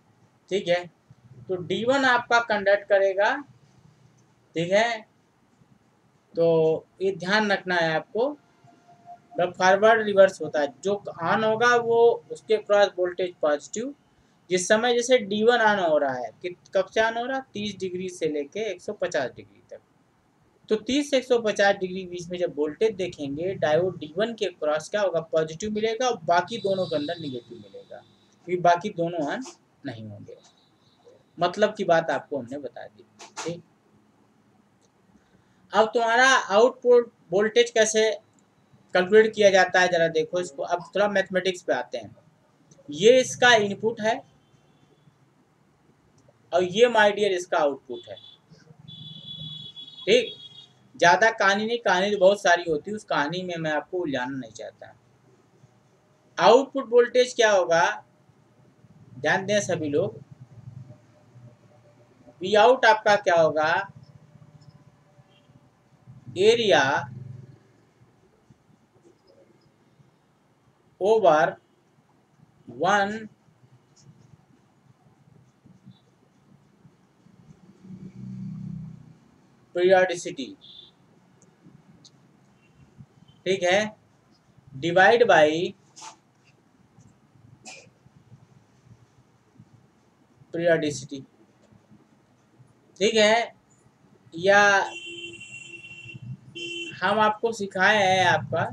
ठीक है। तो D1 आपका कंडक्ट करेगा, ठीक है। तो ये ध्यान रखना है आपको, जब फॉरवर्ड रिवर्स होता है, जो ऑन होगा वो उसके क्रॉस वोल्टेज पॉजिटिव। जिस समय जैसे D1 ऑन हो रहा है, कि कब से ऑन हो रहा है, 30 डिग्री से लेके 150 डिग्री तक। तो 30 से 150 डिग्री बीच में जब वोल्टेज देखेंगे, डायोड D1 के क्रॉस क्या होगा, पॉजिटिव मिलेगा, और बाकी दोनों के अंदर निगेटिव मिलेगा, क्योंकि बाकी दोनों ऑन नहीं होंगे। मतलब की बात आपको हमने बता दी, ठीक। अब तुम्हारा आउटपुट वोल्टेज कैसे कैलकुलेट किया जाता है, जरा देखो इसको। अब थोड़ा मैथमेटिक्स पे आते हैं। ये इसका इनपुट है और ये माय डियर इसका आउटपुट है, ठीक। ज्यादा कहानी नहीं, कहानी तो बहुत सारी होती है, उस कहानी में मैं आपको उलझाना नहीं चाहता। आउटपुट वोल्टेज क्या होगा, ध्यान दें सभी लोग। वी आउट आपका क्या होगा, एरिया ओवर 1 पीरियोडिसिटी, ठीक है, डिवाइड बाई पीरियोडिसिटी, ठीक है। या हम आपको सिखाए हैं, आपका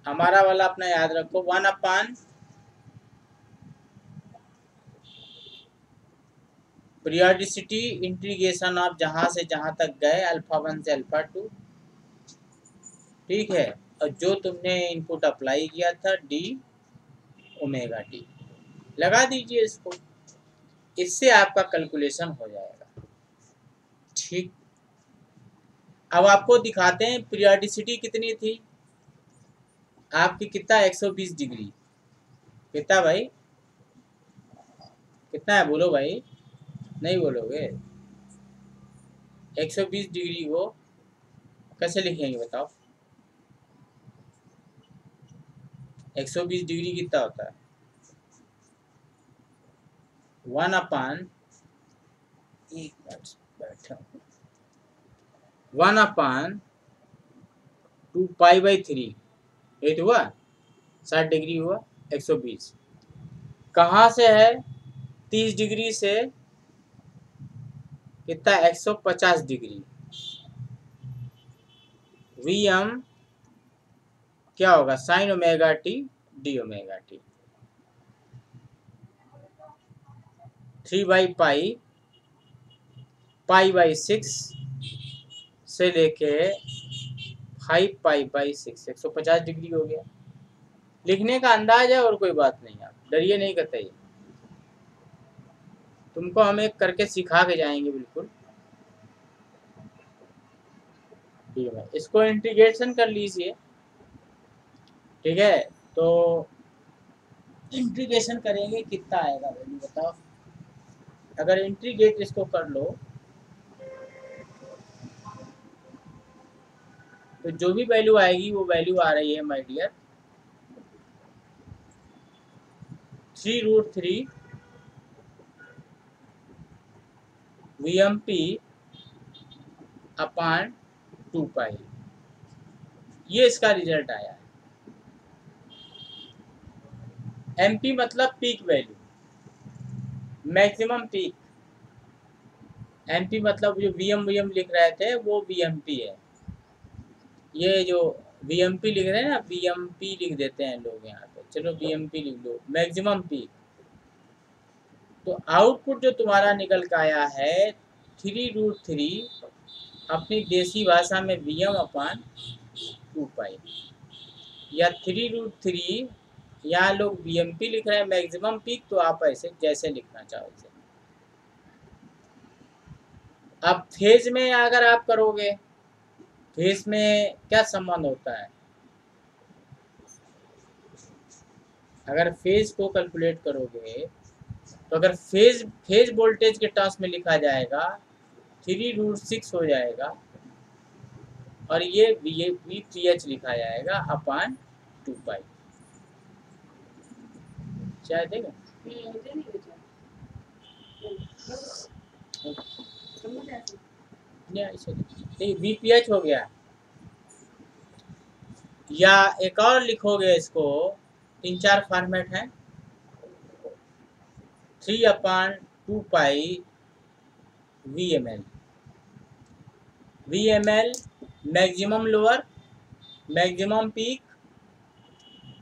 हमारा वाला अपना याद रखो, 1/√2 पीरियोडिसिटी इंटीग्रेशन ऑफ जहाँ से जहाँ तक गए अल्फा 1 से अल्फा 2, ठीक है। और जो तुमने इनपुट अप्लाई किया था डी ओमेगा टी, लगा दीजिए इसको, इससे आपका कैलकुलेशन हो जाएगा। ठीक, अब आपको दिखाते हैं पीरियोडिसिटी कितनी थी आपकी, कितना 120 डिग्री, कितना भाई, कितना है बोलो भाई, नहीं बोलोगे। 120 डिग्री को कैसे लिखेंगे बताओ, 120 डिग्री कितना होता है, 1 अपान, एक मिनट बैठा, 1 अपान 2 पाई बाई 3, ये तो हुआ 60 डिग्री हुआ 120। कहाँ से है, 30 डिग्री से कितना 150 डिग्री, वी एम क्या होगा, sine omega T D omega T, 3 by pi, pi by 6 से लेके 5 पाई बाई 6, 150 डिग्री हो गया। लिखने का अंदाज है और कोई बात नहीं, आप डरिए नहीं कतई, तुमको हम एक करके सिखा के जाएंगे बिल्कुल, ठीक है। इसको इंटीग्रेशन कर लीजिए, ठीक है। तो इंटीग्रेशन करेंगे कितना आएगा वैल्यू बताओ, अगर इंटीग्रेट इसको कर लो तो जो भी वैल्यू आएगी वो वैल्यू आ रही है माय डियर 3√3 VMP अपान 2 पाई, ये इसका रिजल्ट आया है। MP मतलब peak value, maximum peak, MP मतलब जो VM लिख रहे थे वो VMP है, ये जो VMP लिख रहे हैं ना, VMP लिख देते हैं लोग यहाँ पे, चलो VMP लिख लो, मैक्सिमम पीक। तो आउटपुट जो तुम्हारा निकल के आया है 3√3 अपनी देसी भाषा में VM अपान 2 पाई, या 3√3, यहाँ लोग VMP लिख रहे हैं मैक्सिमम पीक, तो आप ऐसे जैसे लिखना चाहो इसे। अब फेज में अगर आप करोगे, फेज में क्या संबंध होता है, अगर फेज को कैलकुलेट करोगे तो अगर फेज वोल्टेज के टर्म्स में लिखा जाएगा 3√6 हो जाएगा, और ये VPH लिखा जाएगा अपान 2 पाई, चाहे देगा नहीं, VPH हो गया। या एक और लिखोगे इसको, 3-4 फॉर्मेट है, 3/2 पाई VML, VML maximum lower maximum peak,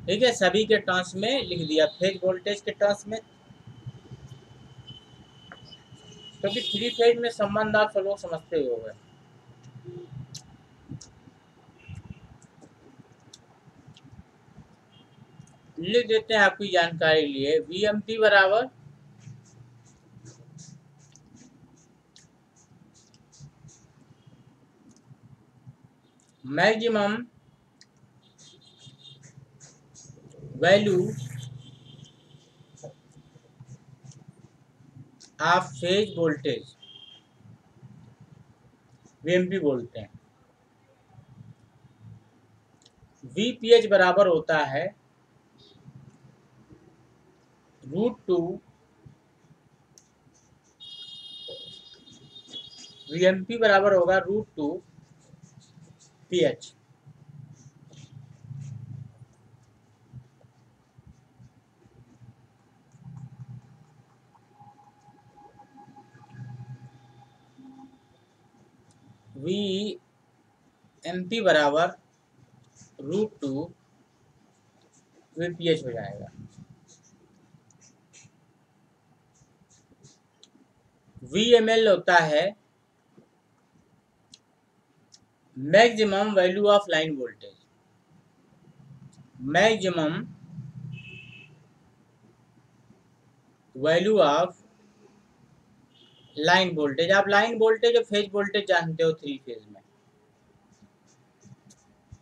ठीक है, सभी के टर्म्स में लिख दिया, फेज वोल्टेज के टर्म्स में, क्योंकि 3 फेज में संबंध आप सब लोग समझते ही होंगे। लिख देते हैं आपकी जानकारी लिए, VMP बराबर maximum value of phase voltage, VMP बोलते हैं। VPH बराबर होता है √2 VMP बराबर होगा √2 PH, VMP बराबर √2 VPH हो जाएगा। VML होता है maximum value of line voltage. Maximum value of line voltage. आप लाइन वोल्टेज और फेज वोल्टेज जानते हो 3 फेज में,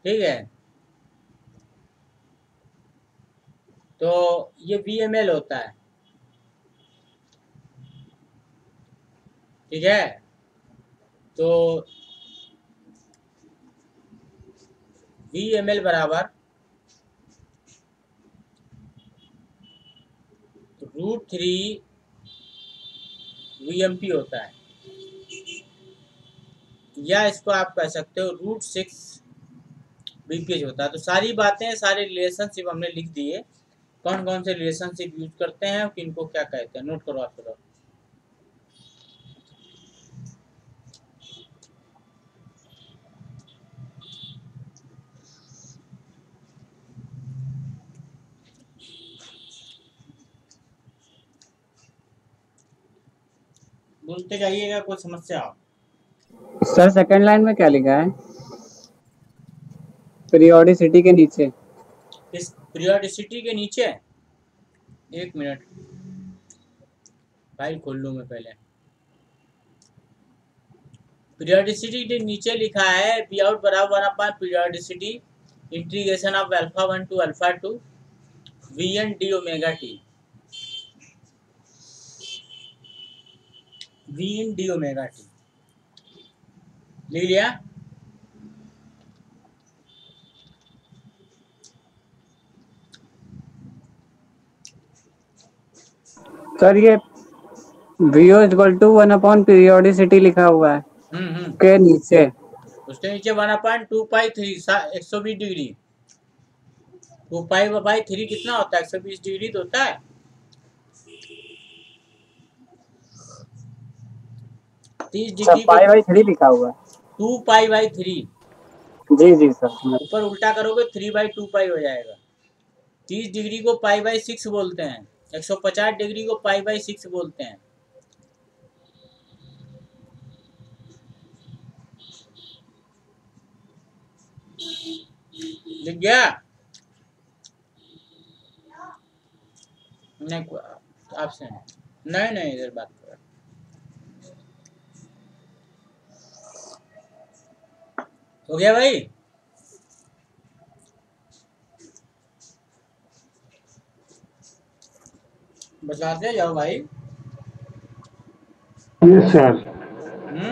ठीक है। तो ये VML होता है, ठीक है। तो VML बराबर √3 VMP होता है, या इसको आप कह सकते हो √6 VPH होता है। तो सारी बातें, सारे रिलेशनशिप हमने लिख दिए, कौन कौन से रिलेशनशिप यूज करते हैं और किनको क्या कहते हैं। नोट करो आप लोग। बोलते जाइएगा, कोई समस्या हो। सर सेकंड लाइन में क्या लिखा है? पीरियोडिसिटी के नीचे। इस पीरियोडिसिटी के नीचे, एक मिनट फाइल खोल लूँ मैं पहले। पीरियोडिसिटी के नीचे लिखा है बी आउट बराबर upon periodicity integration of α1 to α2 VN d omega T. VN d omega T लिख लिया। सर ये VO इक्वल टू 1 पीरियोडिसिटी लिखा हुआ है के नीचे। उसके नीचे 1/2π3 120 डिग्री। 2π/3 कितना होता है? 120 डिग्री तो होता है। 30 डिग्री π/3 लिखा हुआ है। 2π/3। जी जी सर। ऊपर उल्टा करोगे 3/2π हो जाएगा। 30 डिग्री को π/6 बोलते हैं, 150 डिग्री को π/6 बोलते हैं। लिख गया? नहीं आपसे नहीं नहीं, इधर बात कर। हो गया भाई? बताते जाओ भाई। यस सर,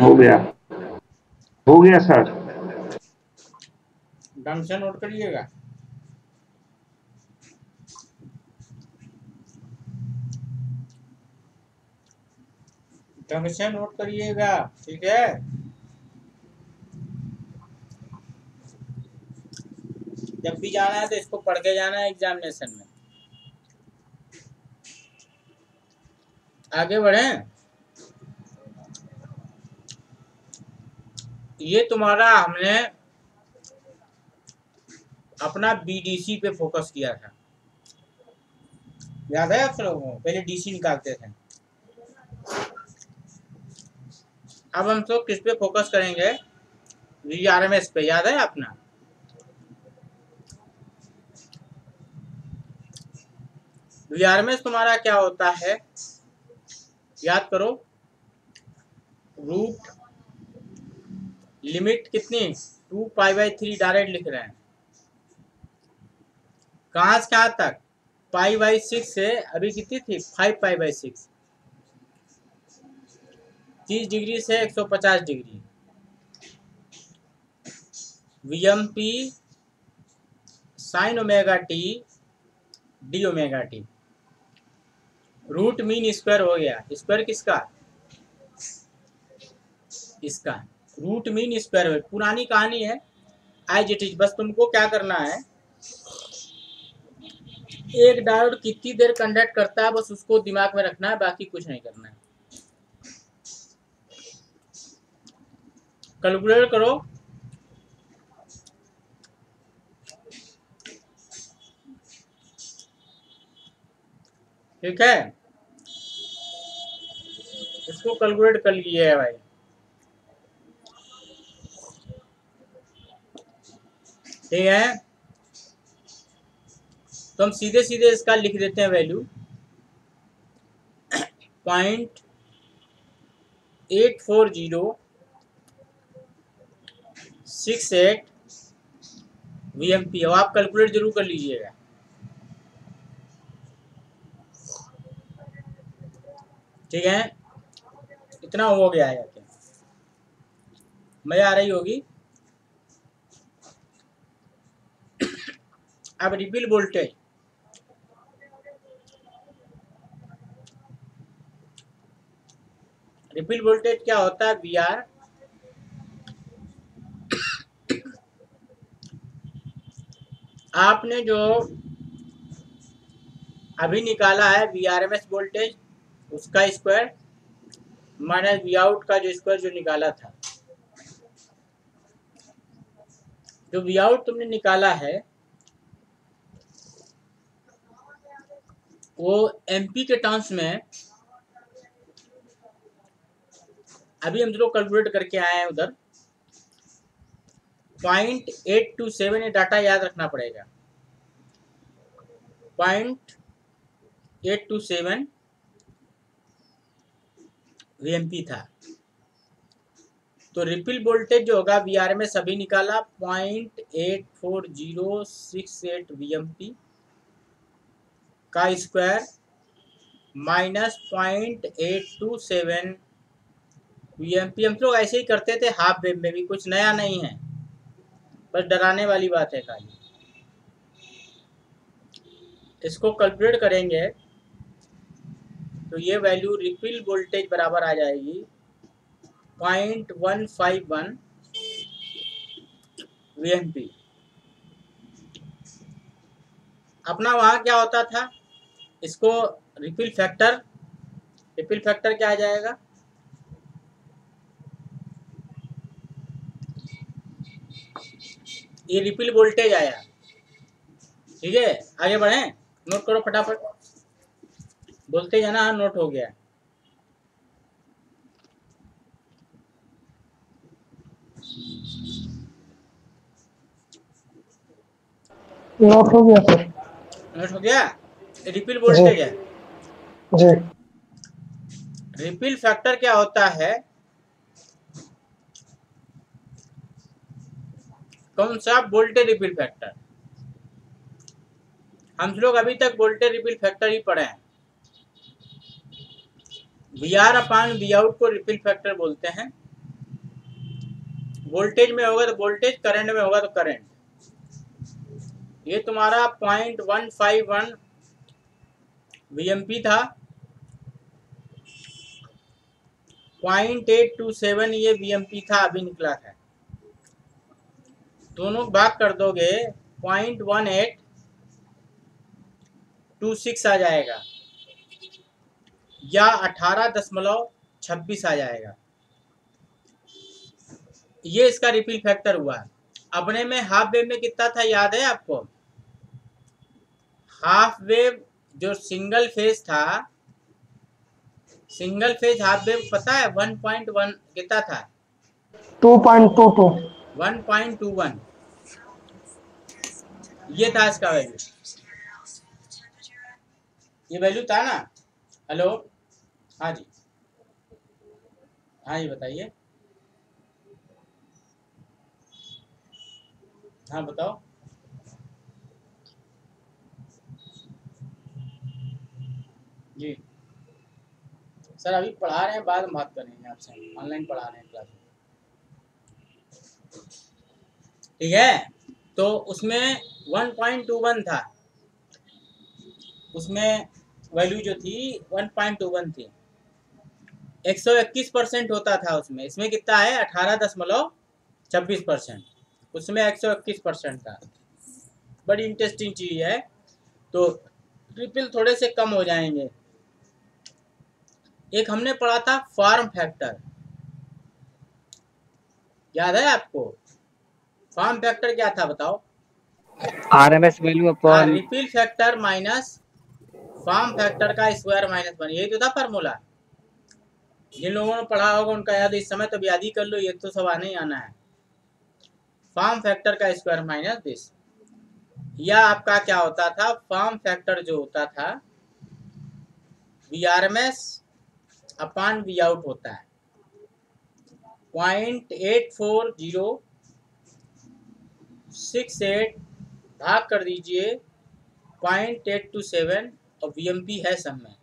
हो गया सर। ढंग से नोट करिएगा। ढंग से नोट करिएगा, ठीक है। जब भी जाना है तो इसको पढ़ के जाना है एग्जामिनेशन में। आगे बढ़े। ये तुम्हारा हमने अपना BDC पे फोकस किया था, याद है आप लोगों को? पहले DC निकालते थे। अब हम तो किस पे फोकस करेंगे? VRMS पे, याद है अपना? VRMS तुम्हारा क्या होता है, याद करो। रूट लिमिट कितनी? 2π/3 डायरेक्ट लिख रहे हैं। कहाँ से कहाँ तक? π/6 से अभी कितनी थी? 5π/6। 30 डिग्री से 150 degree. VMP sin omega T D omega T. Root mean square हो गया। स्क्वायर किसका? इसका। रूट मीन स्क्वायर पुरानी कहानी है, एज इट इज। बस तुमको क्या करना है, एक डायोड कितनी देर कंडक्ट करता है बस उसको दिमाग में रखना है, बाकी कुछ नहीं करना है। कैलकुलेट करो। ठीक है। इसको कैलकुलेट कर लिए है भाई। ठीक है, तो हम सीधे सीधे इसका लिख देते हैं वैल्यू 0.84068 VMP। अब आप कैलकुलेट जरूर कर लीजिएगा। ठीक है, इतना हो गया है, क्या मजा आ रही होगी। अब रिपिल वोल्टेज, रिपिल वोल्टेज क्या होता है? VR आपने जो अभी निकाला है VRMS वोल्टेज, उसका स्क्वायर माइनस V आउट का जो स्क्वायर जो निकाला था। जो V आउट तुमने निकाला है वो MP के टर्म्स में, अभी हम लोग कैलकुलेट करके आए हैं उधर 0.827, ये डाटा याद रखना पड़ेगा। 0.827 VMP था। तो रिपिल वोल्टेज जो होगा VRMS सभी निकाला 0.84068 VMP का स्क्वायर माइनस 0.827 VMP। हम लोग ऐसे ही करते थे हाफ वेव में भी, कुछ नया नहीं है, बस डराने वाली बात है खाली। इसको कैलकुलेट करेंगे तो ये वैल्यू रिपिल वोल्टेज बराबर आ जाएगी 0.151 VMP। अपना वहाँ क्या होता था, इसको रिपिल फैक्टर क्या आ जाएगा? ये रिपिल वोल्टेज आया। ठीक है, आगे बढ़े, नोट करो फटाफट, बोलते जाना। हाँ, नोट हो गया। नोट हो गया सर। नोट हो गया। रिपिल वोल्टेज है जी। रिपिल फैक्टर क्या होता है? कौन सा? Voltage ripple factor. हम लोग अभी तक वोल्टेज रिपिल फैक्टर ही पढ़े हैं। VR अपान V आउट को रिपिल फैक्टर बोलते हैं। वोल्टेज में होगा तो वोल्टेज, करंट में होगा तो करंट। ये तुम्हारा 0.151 VMP था, 0.827 ये VMP था, अभी निकला था। दोनों भाग कर दोगे 0.1826 आ जाएगा या 18.26 आ जाएगा। ये इसका रिपिल फैक्टर हुआ। अपने में हाफ वेव में कितना था याद है आपको? हाफ वेव जो सिंगल फेज था, सिंगल फेज हाफ वेव पता है 1.1 कितना था? 2.22 1.21 ये था इसका वैल्यू। ये वैल्यू था ना? हेलो, हाँ जी, हाँ जी बताइए। हाँ बताओ। जी सर, अभी पढ़ा रहे हैं, बाद में बात करेंगे आपसे, ऑनलाइन पढ़ा रहे हैं क्लास में। ठीक है, तो उसमें 1.21 था, उसमें वैल्यू जो थी 1.21 थी। 121% होता था उसमें, इसमें कितना है? 18.26%। उसमें 121% था। बड़ी इंटरेस्टिंग चीज है। तो रिपिल थोड़े से कम हो जाएंगे। एक हमने पढ़ा था फॉर्म फैक्टर, याद है आपको? फॉर्म फैक्टर क्या था बताओ? RMS value upon ripple factor minus form factor का स्क्वायर माइनस 1, यही तो था फार्मूला। जिन लोगों ने पढ़ा होगा उनका याद इस समय तो याद ही कर लो, ये तो सब आने ही आना है। फॉर्म फैक्टर का स्क्वायर माइनस दिस, या आपका क्या होता था, फॉर्म फैक्टर जो होता था VRMS अपान वी आउट होता है 0.8406 भाग कर दीजिए 0.827 और VMP है सब में,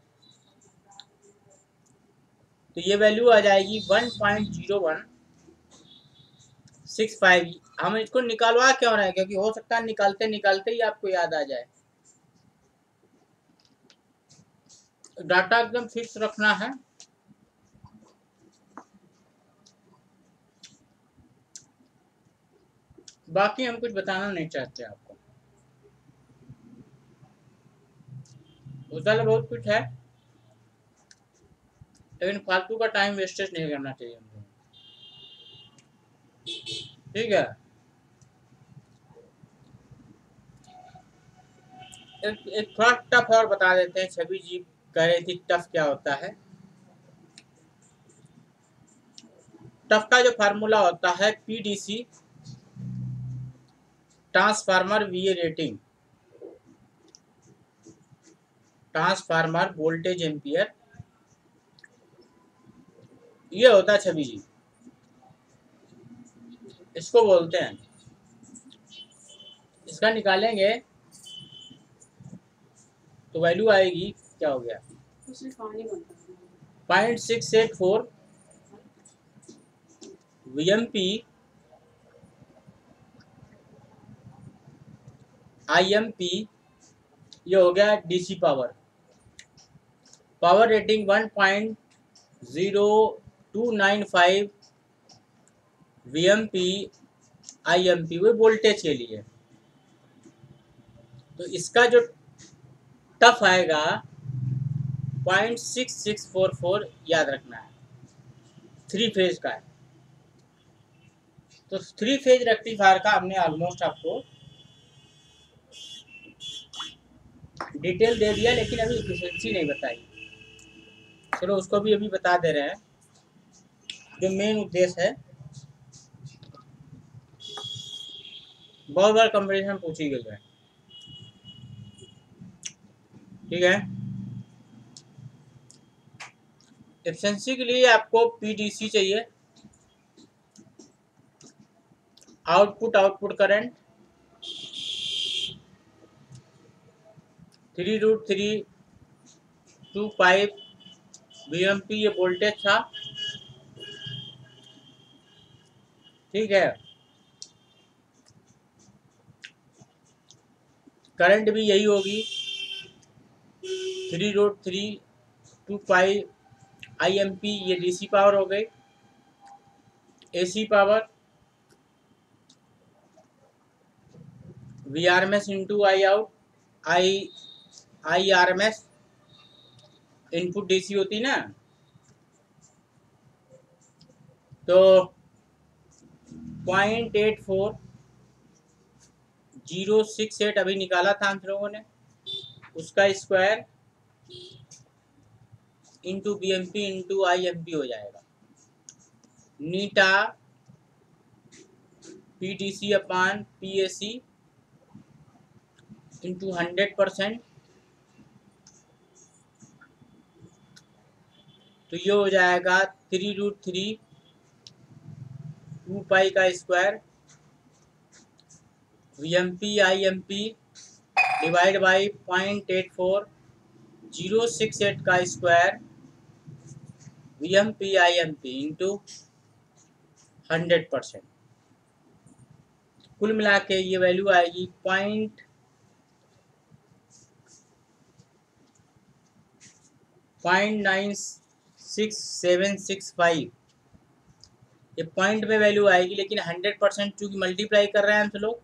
तो ये वैल्यू आ जाएगी 1.0165। हम इसको निकालवा क्यों रहे हैं, क्योंकि हो सकता है निकालते निकालते ही आपको याद आ जाए। डाटा एकदम फिक्स रखना है। बाकी हम कुछ बताना नहीं चाहते आपको, उधर बहुत कुछ है लेकिन फालतू का टाइम वेस्टेज नहीं करना चाहिए हमको, ठीक है। एक थोड़ा टफ और बता देते हैं। छवि जी कह रही थी टफ क्या होता है। टफ का जो फार्मूला होता है PDC transformer VA rating, transformer voltage ampere, ये होता है छवि जी, इसको बोलते हैं। इसका निकालेंगे तो वैल्यू आएगी, क्या हो गया, 0.684 VMP IMP, ये हो गया DC power. Power rating 1.0295 VMP IMP, वो वोल्टेज के लिए। तो इसका जो टफ आएगा 0.6644, याद रखना है, 3 फेज का है। तो 3 फेज रेक्टिफायर का हमने ऑलमोस्ट आपको डिटेल दे दिया, लेकिन अभी एफिशिएंसी नहीं बताई। चलो उसको भी अभी बता दे रहे हैं, जो मेन उद्देश्य है। बहुत बार कंपटीशन पूछी गई है, ठीक है। एफिशिएंसी के लिए आपको PDC चाहिए, आउटपुट करंट 3√325 VMP, ये वोल्टेज था, ठीक है। करंट भी यही होगी 3√325 IMP, ये DC पावर हो गई। AC power VRMS into I out, IRMS input DC होती ना, तो 0.84068 अभी निकाला था हम लोगों ने, उसका square into BMP into IMP हो जाएगा। नीटा PDC अपान PAC इंटू 100%, तो ये हो जाएगा 3√3 का square VMP IMP divide by 0.84068 का स्क्वायर VMP IMP इंटू 100%। कुल मिला के ये वैल्यू आएगी 0.96765। ये पॉइंट में वैल्यू आएगी, लेकिन 100% चूँकि मल्टीप्लाई कर रहे हैं हम लोग,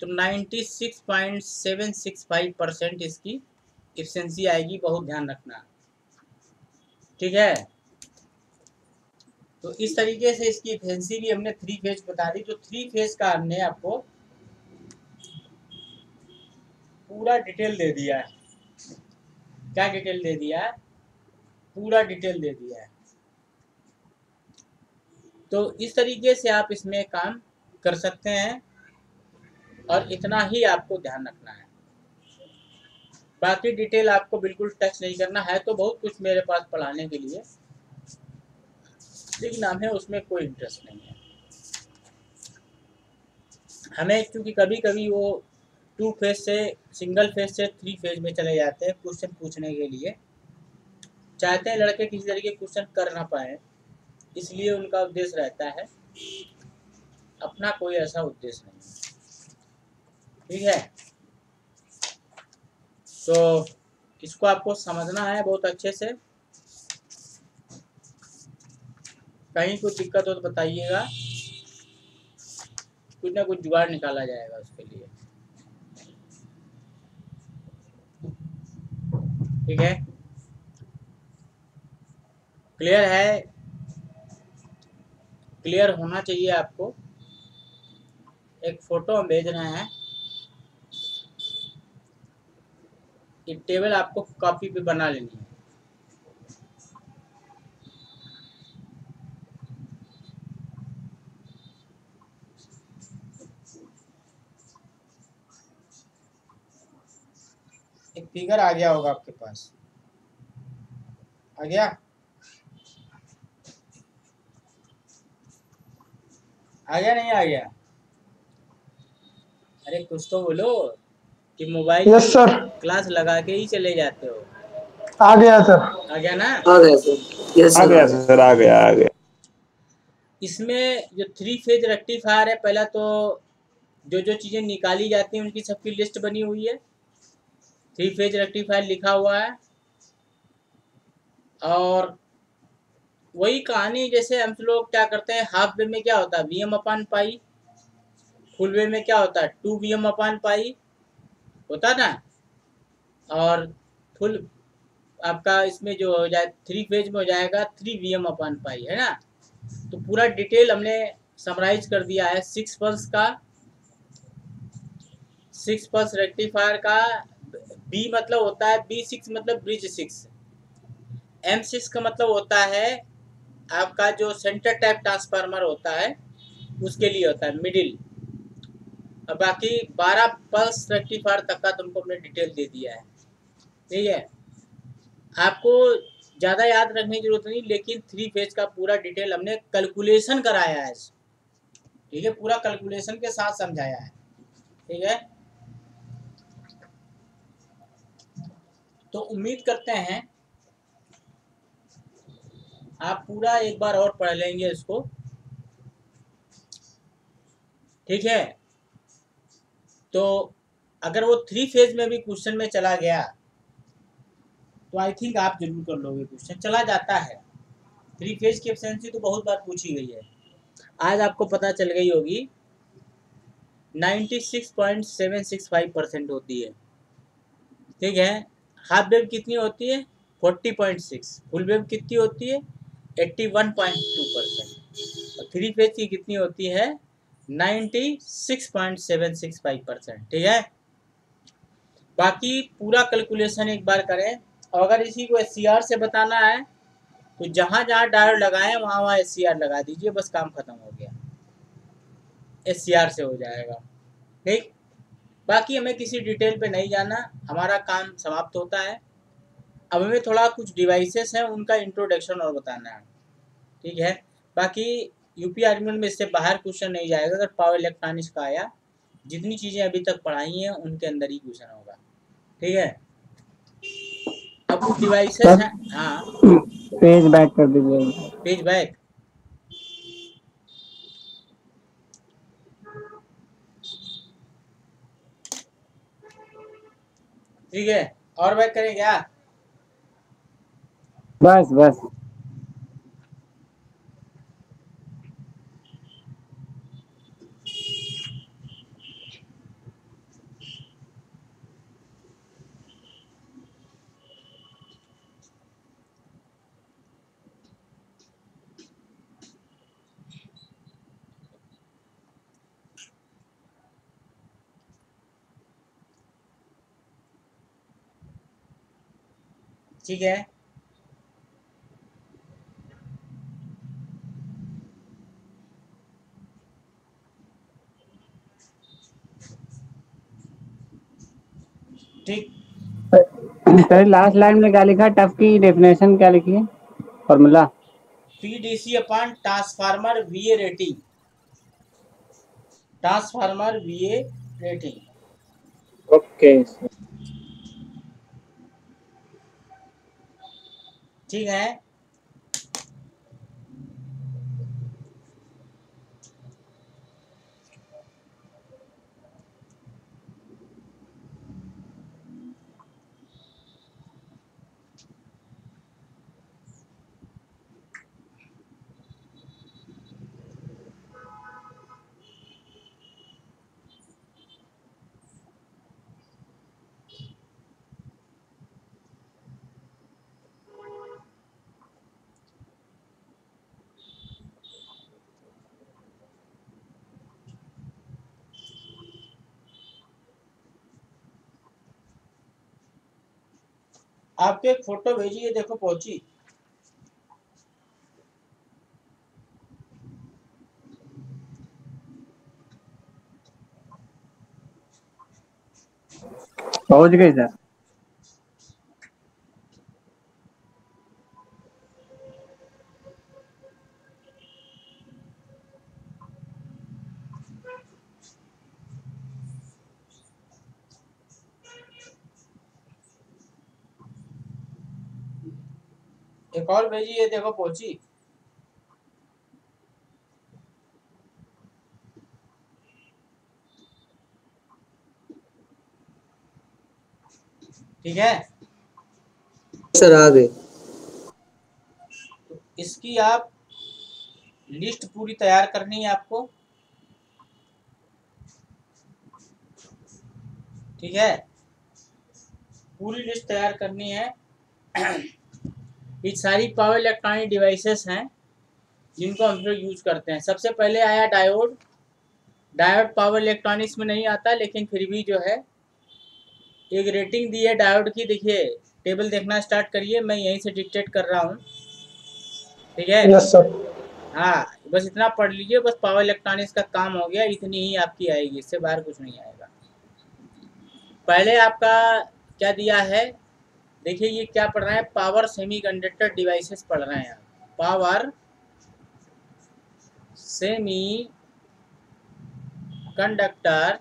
तो 96.765% इसकी एफिशिएंसी आएगी। बहुत ध्यान रखना, ठीक है। तो इस तरीके से इसकी एफिशिएंसी भी हमने 3 फेज बता दी। तो 3 फेज का हमने आपको पूरा डिटेल दे दिया है। क्या डिटेल दे दिया है? पूरा डिटेल दे दिया है। तो इस तरीके से आप इसमें काम कर सकते हैं और इतना ही आपको ध्यान रखना है। बाकी डिटेल आपको बिल्कुल टच नहीं करना है। तो बहुत कुछ मेरे पास पढ़ाने के लिए, लेकिन हमें उसमें कोई इंटरेस्ट नहीं है। हमें क्योंकि कभी कभी वो 2 फेज से सिंगल फेज से 3 फेज में चले जाते हैं क्वेश्चन पूछने के लिए। चाहते हैं लड़के किसी तरीके क्वेश्चन कर ना पाए, इसलिए उनका उद्देश्य रहता है। अपना कोई ऐसा उद्देश्य नहीं है। ठीक है, तो इसको आपको समझना है बहुत अच्छे से। कहीं कुछ दिक्कत हो तो बताइएगा, कुछ ना कुछ जुगाड़ निकाला जाएगा उसके लिए। ठीक है, क्लियर है? क्लियर होना चाहिए आपको। एक फोटो हम भेज रहे हैं, ये टेबल आपको कॉपी पे बना लेनी है। एक फिगर आ गया होगा आपके पास, आ गया? आ गया नहीं आ गया? अरे कुछ तो बोलो कि मोबाइल यस सर, क्लास लगा के ही चले जाते हो। आ गया सर। आ गया ना? आ गया सर। यस आ सर, गया सर, आ गया आ गया। इसमें जो 3 फेज रेक्टिफायर है, पहला तो जो जो चीज़ें निकाली जाती हैं उनकी सबकी लिस्ट बनी हुई है। 3 फेज रेक्टिफायर लिखा हुआ है। और वही कहानी, जैसे हम लोग क्या करते हैं, हाफ वेव में क्या होता है Vm अपान पाई, फुल वेव में क्या होता है 2 Vm अपान पाई होता ना। और फुल आपका इसमें जो हो जाए 3 फेज में हो जाएगा 3 Vm अपान पाई, है ना। तो पूरा डिटेल हमने समराइज कर दिया है। 6 पल्स रेक्टिफायर का B मतलब होता है, B6 मतलब ब्रिज 6, M6 का मतलब होता है आपका जो सेंटर टाइप ट्रांसफार्मर होता है उसके लिए होता है मिडिल। और बाकी 12 पल्स रेक्टिफायर तक का तुमको हमने डिटेल दे दिया है। ठीक है, आपको ज़्यादा याद रखने की जरूरत नहीं, लेकिन 3 फेज का पूरा डिटेल हमने कैलकुलेशन कराया है। ठीक है, पूरा कैलकुलेशन के साथ समझाया है। ठीक है, तो उम्मीद करते हैं आप पूरा एक बार और पढ़ लेंगे इसको। ठीक है, तो अगर वो 3 फेज में भी क्वेश्चन में चला गया तो आई थिंक आप जरूर कर लोगे। क्वेश्चन चला जाता है, 3 फेज की एफिशिएंसी तो बहुत बार पूछी गई है। आज आपको पता चल गई होगी 96.765% होती है। ठीक है, हाफ वेव कितनी होती है 40.6, फुल वेव कितनी होती है 81.2%, और 3 फेज की कितनी होती है 96.765%। ठीक है, बाकी पूरा कैलकुलेशन एक बार करें। और अगर इसी को SCR से बताना है तो जहाँ जहाँ डायोड लगाएं वहाँ वहाँ SCR लगा दीजिए, बस काम खत्म हो गया, SCR से हो जाएगा। ठीक, बाकी हमें किसी डिटेल पे नहीं जाना, हमारा काम समाप्त होता है। अब हमें थोड़ा कुछ डिवाइसेस हैं उनका इंट्रोडक्शन और बताना है। ठीक है, बाकी यूपी आर्मी में इससे बाहर क्वेश्चन नहीं जाएगा। अगर पावर इलेक्ट्रॉनिक्स का आया, जितनी चीज़ें अभी तक पढ़ाई हैं उनके अंदर ही क्वेश्चन होगा। ठीक है, अब कुछ डिवाइसेस हैं। हाँ, पेज बैक कर दीजिए। Page back. ठीक है, और बैक करें क्या? बस बस। ठीक है, सर लास्ट लाइन में क्या लिखा? टफ की डेफिनेशन क्या लिखी है? Formula PDC upon transformer वीए rating, transformer वीए rating. Okay ठीक है। आपको एक फोटो भेजी है, देखो पहुंची। पहुंच गई सर। एक और भेजी है, देखो पहुंची। ठीक है, सर आ गए। तो इसकी आप लिस्ट पूरी तैयार करनी है आपको। ठीक है, पूरी लिस्ट तैयार करनी है। ये सारी पावर इलेक्ट्रॉनिक डिवाइसेस हैं जिनको हम लोग यूज करते हैं। सबसे पहले आया डायोड। डायोड पावर इलेक्ट्रॉनिक्स में नहीं आता, लेकिन फिर भी जो है एक रेटिंग दी है डायोड की। देखिए, टेबल देखना स्टार्ट करिए, मैं यहीं से डिक्टेट कर रहा हूँ। ठीक है, यस सर। हाँ, बस इतना पढ़ लीजिए, बस पावर इलेक्ट्रॉनिक्स का काम हो गया। इतनी ही आपकी आएगी, इससे बाहर कुछ नहीं आएगा। पहले आपका क्या दिया है, देखिए ये क्या पढ़ रहे हैं, पावर सेमीकंडक्टर डिवाइसेस पढ़ रहे हैं आप। Power semi conductor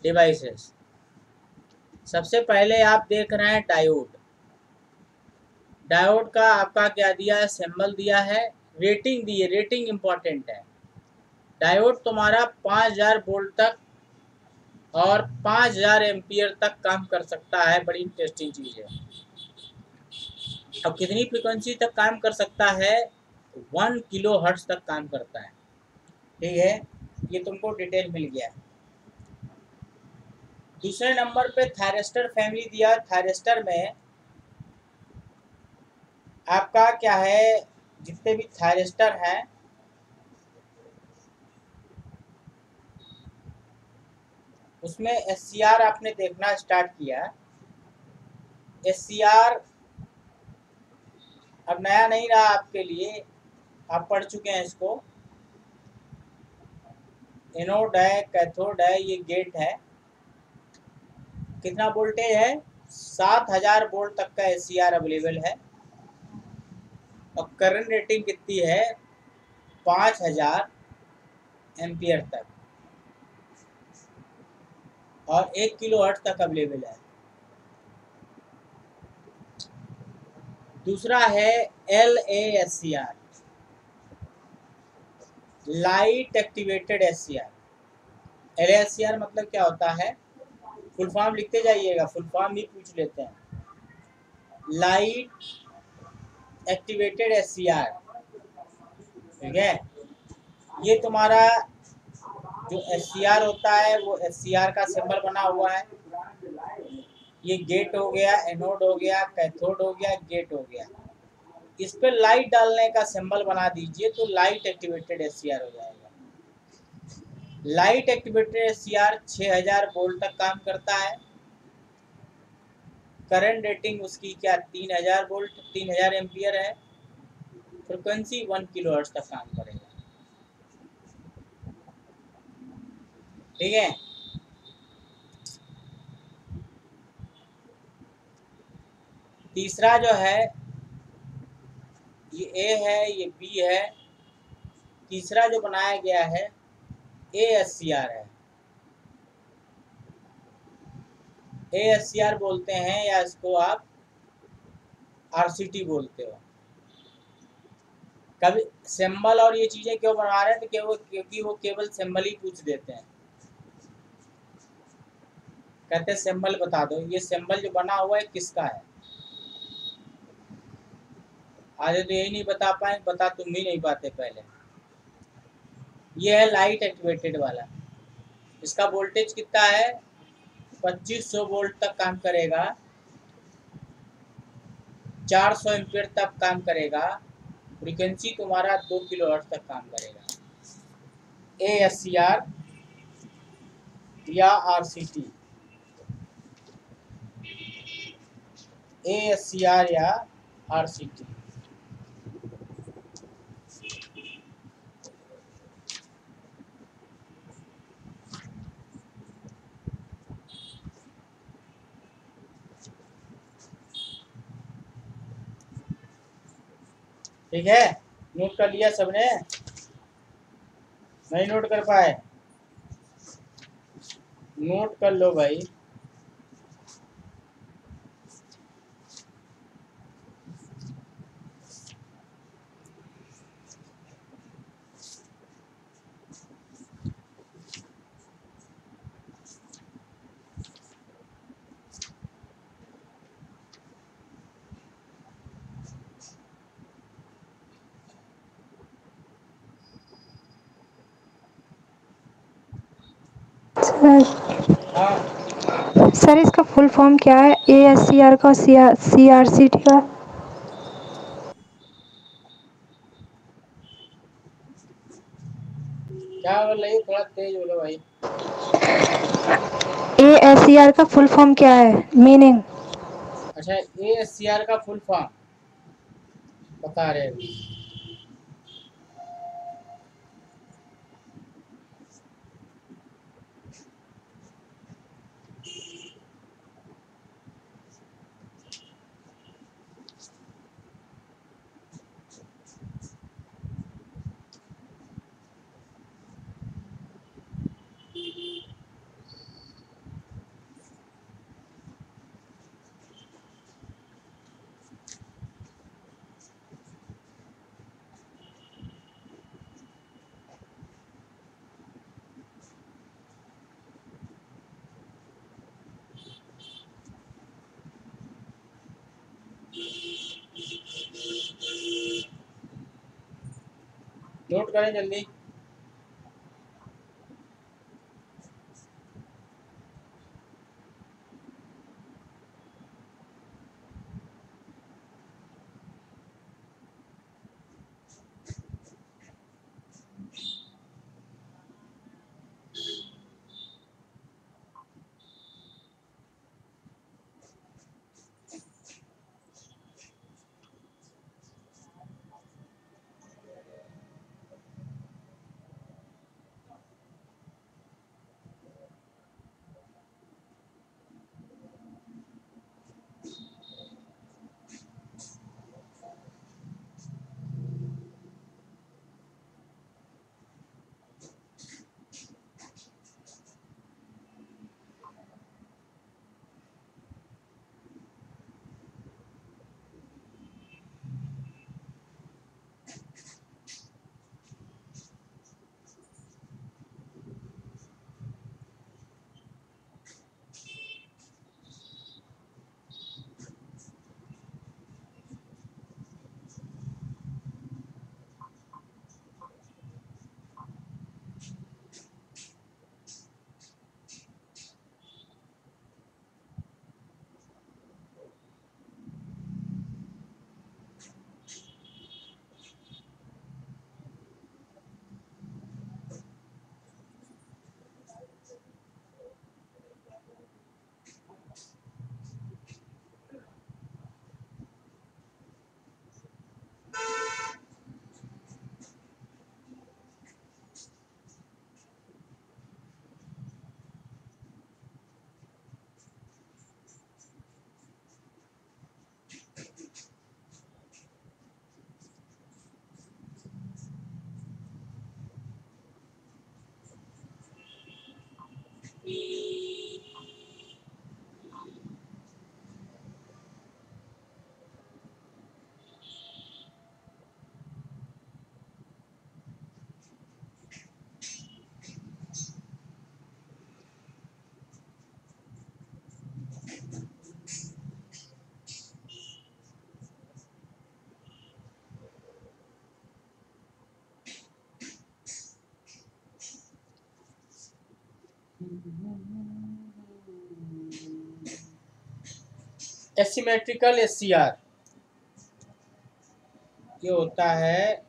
devices. सबसे पहले आप देख रहे हैं डायोड। डायोड का आपका क्या दिया है, सिंबल दिया है, रेटिंग दी है। रेटिंग इंपॉर्टेंट है। डायोड तुम्हारा 5000 वोल्ट तक और 5000 एम्पियर तक काम कर सकता है। बड़ी इंटरेस्टिंग चीज़ है। अब कितनी फ्रीक्वेंसी तक काम कर सकता है? 1 किलो हर्ट्ज तक काम करता है। ठीक है, ये तुमको डिटेल मिल गया। दूसरे नंबर पे थायरिस्टर फैमिली दिया। थायरिस्टर में आपका क्या है, जितने भी थायरिस्टर हैं उसमें एससीआर आपने देखना स्टार्ट किया। एससीआर अब नया नहीं रहा आपके लिए, आप पढ़ चुके हैं इसको। एनोड है, कैथोड है, ये गेट है। कितना वोल्टेज है? 7000 वोल्ट तक का एससीआर अवेलेबल है। और करंट रेटिंग कितनी है? 5000 एम्पियर तक और 1 किलो हर्ट्ज तक अवेलेबल है। दूसरा है LASCR, light activated SCR. LASCR मतलब क्या होता है? फुल फॉर्म लिखते जाइएगा, फुल फॉर्म भी पूछ लेते हैं। Light activated SCR. ठीक है, ये तुम्हारा जो एससीआर होता है वो एससीआर का सिंबल बना हुआ है। ये गेट हो गया, एनोड हो गया, कैथोड हो गया, गेट हो गया। इस पे लाइट डालने का सिंबल बना दीजिए तो लाइट एक्टिवेटेड एससीआर हो जाएगा। लाइट एक्टिवेटेड एससीआर 6000 वोल्ट तक काम करता है। करंट रेटिंग उसकी क्या 3000 वोल्ट, 3000 एम्पियर है। फ्रिक्वेंसी 1 किलो हर्ट्ज तक काम करेगा। ठीक है, तीसरा जो है ये ए है, ये बी है। तीसरा जो बनाया गया है ASCR है। ASCR बोलते हैं या इसको आप RCT बोलते हो। कभी सिंबल और ये चीज़ें क्यों बनवा रहे हैं तो क्योंकि वो केवल सिंबल ही पूछ देते हैं। कहते हैं सिंबल बता दो, ये सिंबल जो बना हुआ है किसका है। आधे तो यही नहीं बता पाए, बता तुम भी नहीं पाते पहले। ये है लाइट एक्टिवेटेड वाला। इसका वोल्टेज कितना है, 2500 वोल्ट तक काम करेगा, 400 एम्पीयर तक काम करेगा, फ्रीक्वेंसी तुम्हारा 2 किलोहर्ट्ज तक काम करेगा। ASCR या RCT, ASCR या RCT। ठीक है, नोट कर लिया सबने? नहीं नोट कर पाए, नोट कर लो भाई। हाँ सर इसका फुल फॉर्म क्या है, ASCR का, CRCT का? क्या बोल रही, थोड़ा तेज बोलो भाई। ASCR का फुल फॉर्म क्या है, मीनिंग? अच्छा, ASCR का फुल फॉर्म बता रहे हो। नोट करें जल्दी। एसिमेट्रिकल SCR ये होता है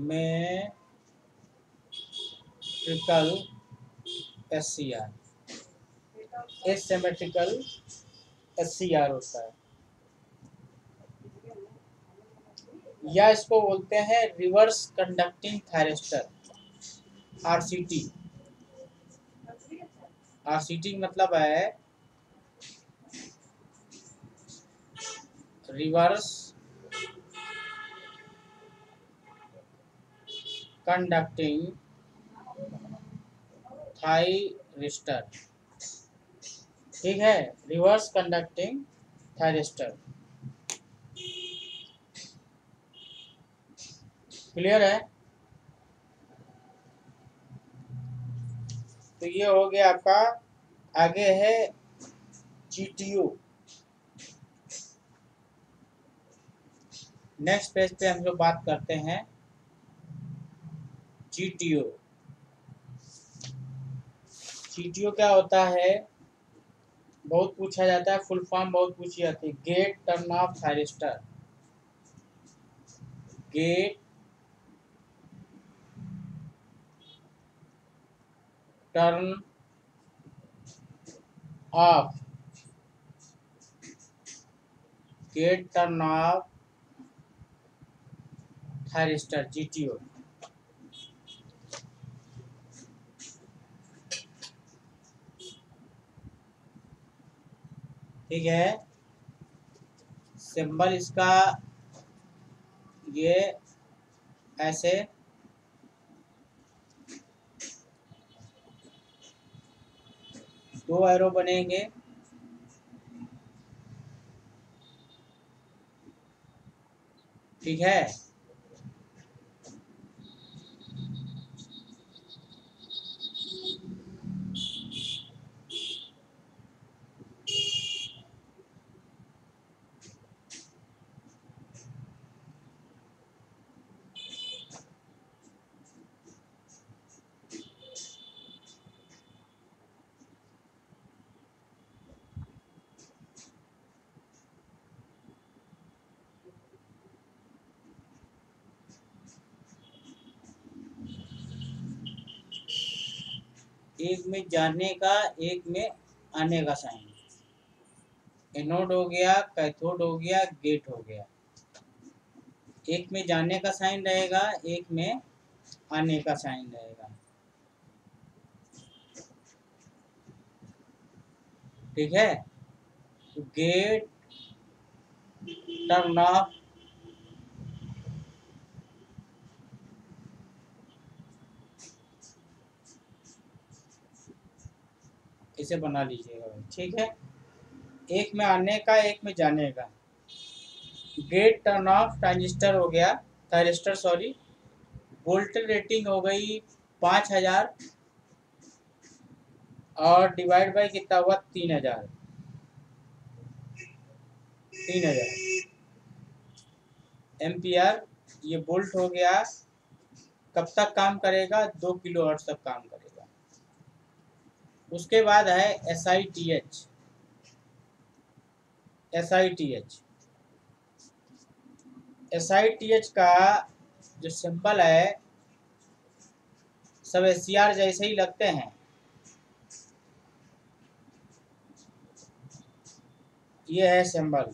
मेट्रिकल SCR, एसिमेट्रिकल SCR होता है, या इसको बोलते हैं reverse conducting thyristor, RCT। RCT मतलब है रिवर्स कंडक्टिंग थायरिस्टर, ठीक है, रिवर्स कंडक्टिंग थायरिस्टर। क्लियर है? तो ये हो गया आपका। आगे है GTO। नेक्स्ट पेज पे हम लोग बात करते हैं GTO। GTO क्या होता है? बहुत पूछा जाता है, फुल फॉर्म बहुत पूछी जाती है। Gate turn off thyristor, gate turn off, gate turn off thyristor, GTO। ठीक है, सिंबल इसका ये ऐसे दो एरो बनेंगे, ठीक है। एक में जाने का, एक में आने का साइन। एनोड हो गया, कैथोड हो गया, गेट हो गया। एक में जाने का साइन रहेगा, एक में आने का साइन रहेगा, ठीक है। तो गेट टर्न ऑफ, इसे बना लीजिएगा, ठीक है। एक में आने का, एक में जाने का। गेट टर्न ऑफ ट्रांजिस्टर हो गया, थायरिस्टर सॉरी। वोल्टेज रेटिंग हो गई 5000 और डिवाइड बाय कितना हुआ 3000 एम्पियर। ये वोल्ट हो गया। कब तक काम करेगा? 2 किलो हर्ट्ज तक काम करेगा। उसके बाद है SITH। SITH का जो सिंबल है सब SCR जैसे ही लगते हैं। ये है सिंबल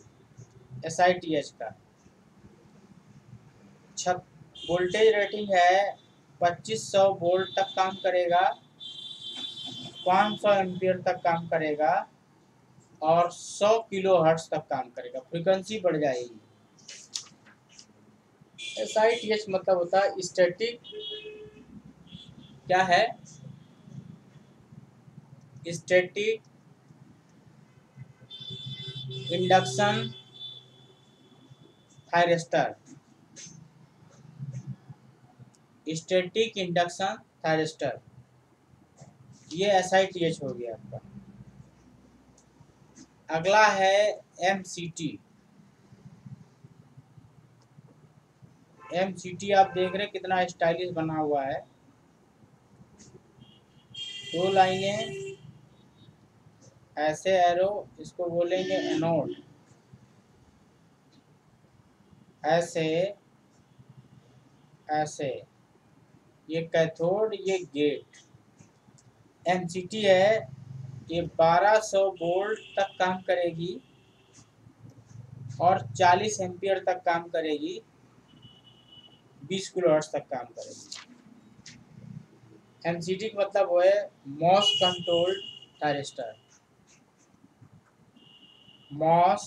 SITH का। वोल्टेज रेटिंग है 2500 वोल्ट तक काम करेगा, 500 एम्पियर तक काम करेगा और 100 किलो हर्ट्ज तक काम करेगा। फ्रीक्वेंसी बढ़ जाएगी। SITH मतलब होता है स्टैटिक, क्या है? Static induction thyristor. Static induction thyristor, ये SITH हो गया आपका। अगला है MCT। MCT आप देख रहे कितना स्टाइलिश बना हुआ है। दो लाइनें, ऐसे एरो, इसको बोलेंगे एनोड, ऐसे ऐसे, ये कैथोड, ये गेट। एमसीटी है, ये 1200 वोल्ट तक काम करेगी और 40 एम्पियर तक काम करेगी, 20 किलोहर्ट्ज तक काम करेगी। एमसीटी का मतलब वो है MOS controlled thyristor. MOS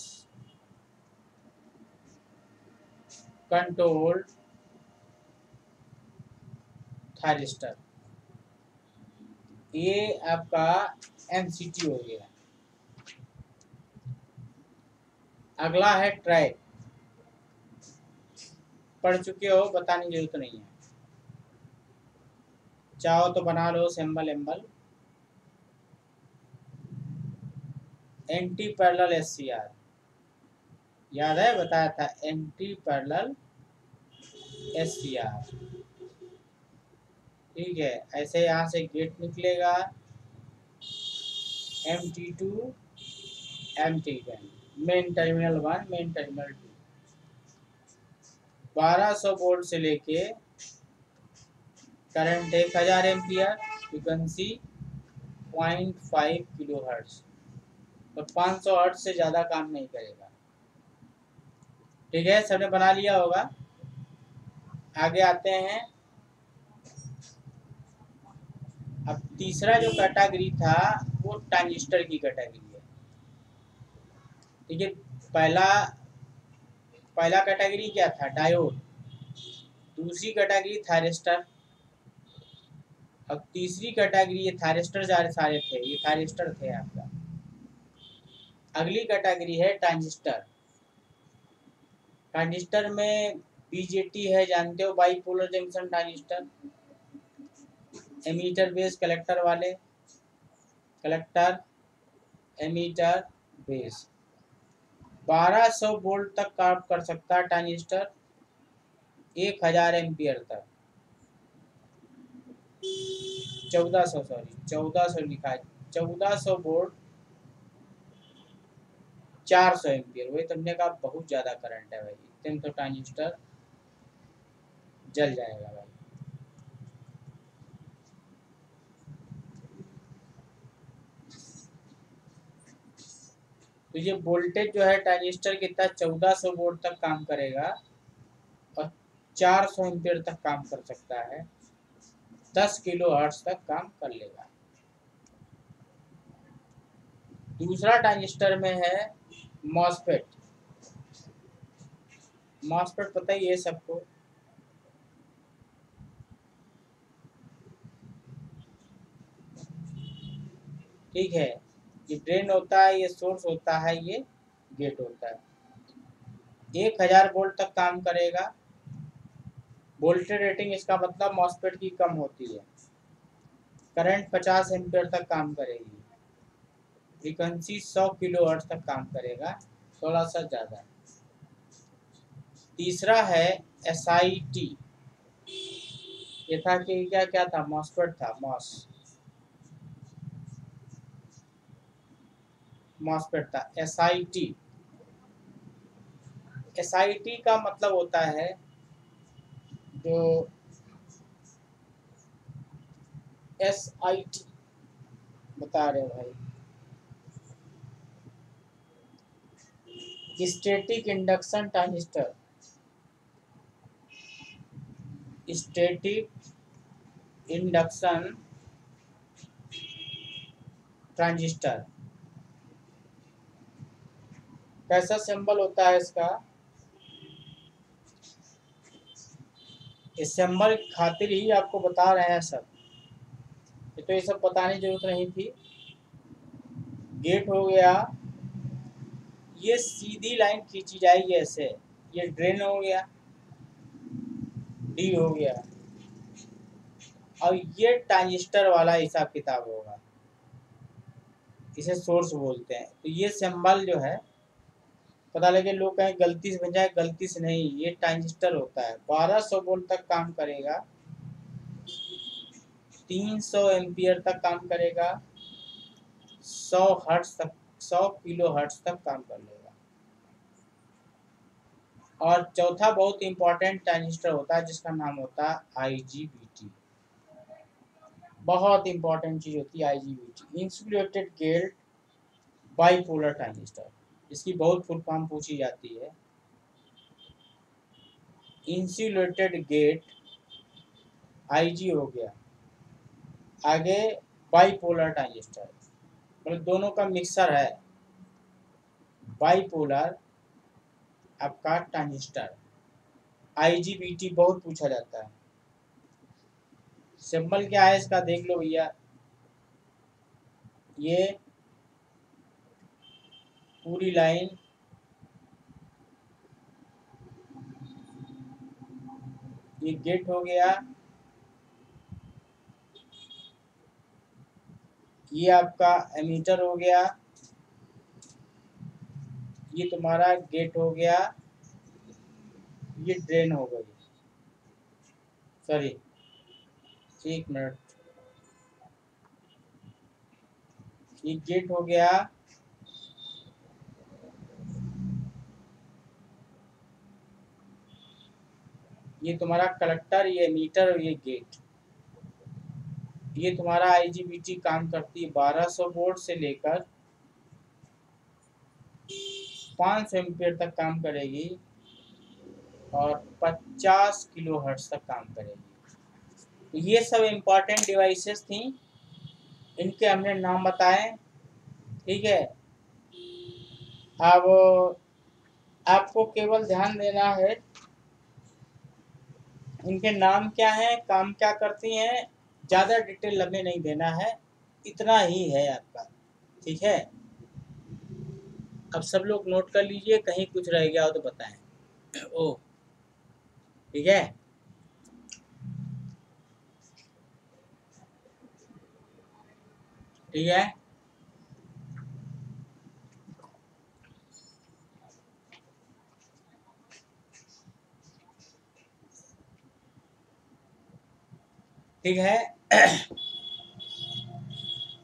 controlled thyristor, ये आपका एमसीटी हो गया। अगला है ट्रैक, पढ़ चुके हो, बताने की जरूरत नहीं है, चाहो तो बना लो सिंबल एम्बल। एंटी पैरेलल एससीआर, याद है, बताया था, एंटी पैरेलल एससीआर। ठीक है, ऐसे यहाँ से गेट निकलेगा, MT2 MT1, main terminal 1, main terminal 2। 1200 volt से लेके current 1000 ampere, frequency 0.5 kilo hertz, तो 500 हर्ट्ज से ज़्यादा काम नहीं करेगा। ठीक है, सबने बना लिया होगा। आगे आते हैं। अब तीसरा जो कैटेगरी था वो ट्रांजिस्टर की कैटेगरी है। ठीक है, पहला कैटेगरी क्या था? डायोड। दूसरी कैटेगरी थायरिस्टर। अब तीसरी कैटेगरी, ये थायरिस्टर सारे थे, ये थायरिस्टर थे आपका। अगली कैटेगरी है ट्रांजिस्टर। ट्रांजिस्टर में बीजेटी है, जानते हो, bipolar junction transistor. Emitter base collector वाले, कलेक्टर एमीटर बेस। 1200 वोल्ट तक काम कर सकता है ट्रांजिस्टर, 1000 एम्पियर तक। 1400 लिखा है, 1400 वोल्ट, 400 एम्पियर। वही तुमने कहा बहुत ज़्यादा करंट है भाई, इतने तो ट्रांजिस्टर जल जाएगा भाई। तो ये वोल्टेज जो है ट्रांजिस्टर कितना, 1400 वोल्ट तक काम करेगा और 400 एम्पियर तक काम कर सकता है, 10 किलो हर्ट्ज तक काम कर लेगा। दूसरा ट्रांजिस्टर में है मॉसफेट। मॉसफेट पता ही है सबको, ठीक है। ये ड्रेन होता है, ये सोर्स होता है, ये गेट होता है। 1000 वोल्ट तक काम करेगा। वोल्टेज रेटिंग इसका मतलब मॉसफेट की कम होती है। करंट 50 एम्पियर तक काम करेगी। फ्रीक्वेंसी 100 किलो हर्ट्ज तक काम करेगा, थोड़ा सा ज़्यादा। तीसरा है SIT। ये था कि क्या था, मॉसफेट था, मॉसफेट था। SIT का मतलब होता है जो SIT बता रहे भाई, static induction transistor. Static induction transistor. कैसा सिंबल होता है इसका? इस सिंबल की खातिर ही आपको बता रहे हैं सब, तो ये सब बताने की जरूरत नहीं थी। गेट हो गया, ये सीधी लाइन खींची जाएगी ऐसे, ये ड्रेन हो गया, डी हो गया, और ये ट्रांजिस्टर वाला हिसाब किताब होगा, इसे सोर्स बोलते हैं। तो ये सिंबल जो है, पता लगे लोग कहें गलती से बन जाए, गलती से नहीं, ये ट्रांजिस्टर होता है। 1200 वोल्ट तक काम करेगा, 300 एम्पियर तक काम करेगा, 100 हर्ट्ज तक, 100 किलो हर्ट्ज तक काम कर लेगा। और चौथा बहुत इंपॉर्टेंट ट्रांजिस्टर होता है जिसका नाम होता है IGBT। बहुत इंपॉर्टेंट चीज होती है IGBT, insulated gate bipolar transistor. इसकी बहुत फुल फॉर्म पूछी जाती है। इंसुलेटेड गेट IG हो गया, आगे बाइपोलर ट्रांजिस्टर, मतलब दोनों का मिक्सर है, बाइपोलर आपका ट्रांजिस्टर। IGBT बहुत पूछा जाता है। सिंबल क्या है इसका देख लो भैया, ये पूरी लाइन ये गेट हो गया, ये आपका एमीटर हो गया, ये तुम्हारा गेट हो गया, ये ड्रेन हो गई। सॉरी, एक मिनट, ये गेट हो गया, ये तुम्हारा कलेक्टर, ये मीटर और ये गेट। ये तुम्हारा IGBT काम करती है 1200 वोल्ट से लेकर 500 एम्पियर तक काम करेगी और 50 किलो हर्ट्ज तक काम करेगी। तो ये सब इम्पोर्टेंट डिवाइसेस थी, इनके हमने नाम बताए। ठीक है, अब आपको केवल ध्यान देना है इनके नाम क्या है, काम क्या करती हैं, ज़्यादा डिटेल हमें नहीं देना है, इतना ही है आपका। ठीक है, अब सब लोग नोट कर लीजिए, कहीं कुछ रह गया हो तो बताएं। ओ ठीक है, ठीक है, ठीक है।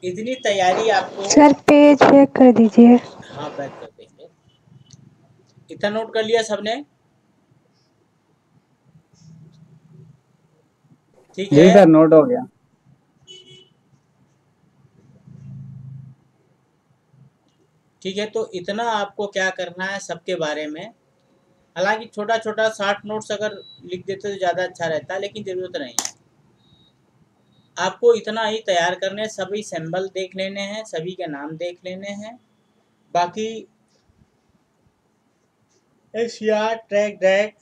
इतनी तैयारी आपको। सर पेज बैक कर दीजिए। हाँ बैक कर देंगे। इतना नोट कर लिया सबने? ठीक जी है सर, नोट हो गया। ठीक है, तो इतना आपको क्या करना है सबके बारे में। हालांकि छोटा छोटा 60 नोट्स अगर लिख देते तो ज़्यादा अच्छा रहता, लेकिन ज़रूरत नहीं है। आपको इतना ही तैयार करने, सभी सिंबल देख लेने हैं, सभी के नाम देख लेने हैं, बाकी एशिया ट्रैक ड्रैक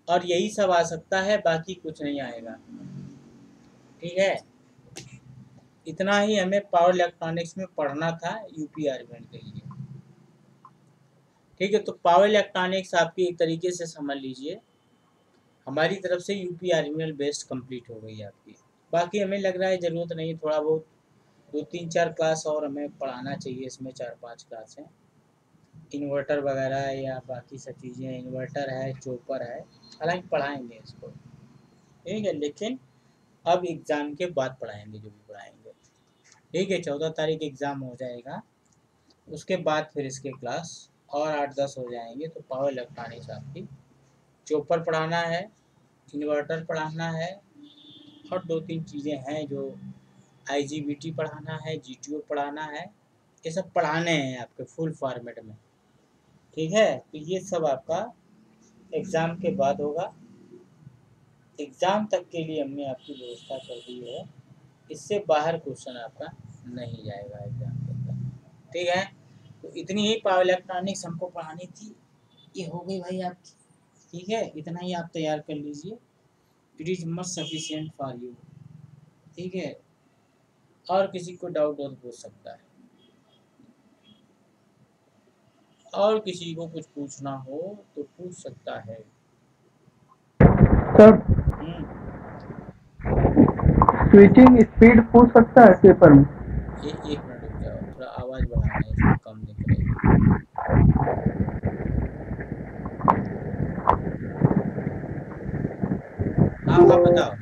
और यही सब आ सकता है, बाकी कुछ नहीं आएगा। ठीक है, इतना ही हमें पावर इलेक्ट्रॉनिक्स में पढ़ना था यूपी आर्मीमेंट के लिए। ठीक है, तो पावर इलेक्ट्रॉनिक्स आपकी एक तरीके से समझ लीजिए हमारी तरफ से यूपी आर्मीमेंट बेस्ड कंप्लीट हो गई आपकी। बाकी हमें लग रहा है ज़रूरत नहीं, थोड़ा बहुत 2-3-4 क्लास और हमें पढ़ाना चाहिए, इसमें 4-5 क्लास हैं। इन्वर्टर वगैरह या बाकी सब चीज़ें, इन्वर्टर है, चॉपर है, हालांकि पढ़ाएंगे इसको। ठीक है, लेकिन अब एग्ज़ाम के बाद पढ़ाएंगे जो भी पढ़ाएंगे। ठीक है, 14 तारीख एग्ज़ाम हो जाएगा, उसके बाद फिर इसके क्लास और 8-10 हो जाएंगे। तो पावर इलेक्ट्रॉनिक्स आपकी चॉपर पढ़ाना है, इन्वर्टर पढ़ाना है और 2-3 चीज़ें हैं जो IGBT पढ़ाना है, GTO पढ़ाना है, ये सब पढ़ाने हैं आपके फुल फॉर्मेट में। ठीक है, तो ये सब आपका एग्ज़ाम के बाद होगा। एग्ज़ाम तक के लिए हमने आपकी व्यवस्था कर दी है, इससे बाहर क्वेश्चन आपका नहीं जाएगा एग्ज़ाम के अंदर। ठीक है, तो इतनी ही पावर इलेक्ट्रॉनिक्स हमको पढ़ानी थी, ये हो गई भाई आपकी। ठीक है, इतना ही आप तैयार कर लीजिए, it is much sufficient for you. ठीक है, और किसी को डाउट हो तो पूछ सकता है, और किसी को कुछ पूछना हो तो पूछ सकता है। सर स्विचिंग स्पीड पूछ सकता है पेपर में? एक मिनट रुक जाओ, थोड़ा आवाज़ बढ़ाना है, इसको कम दिख रही है। हाँ बताओ।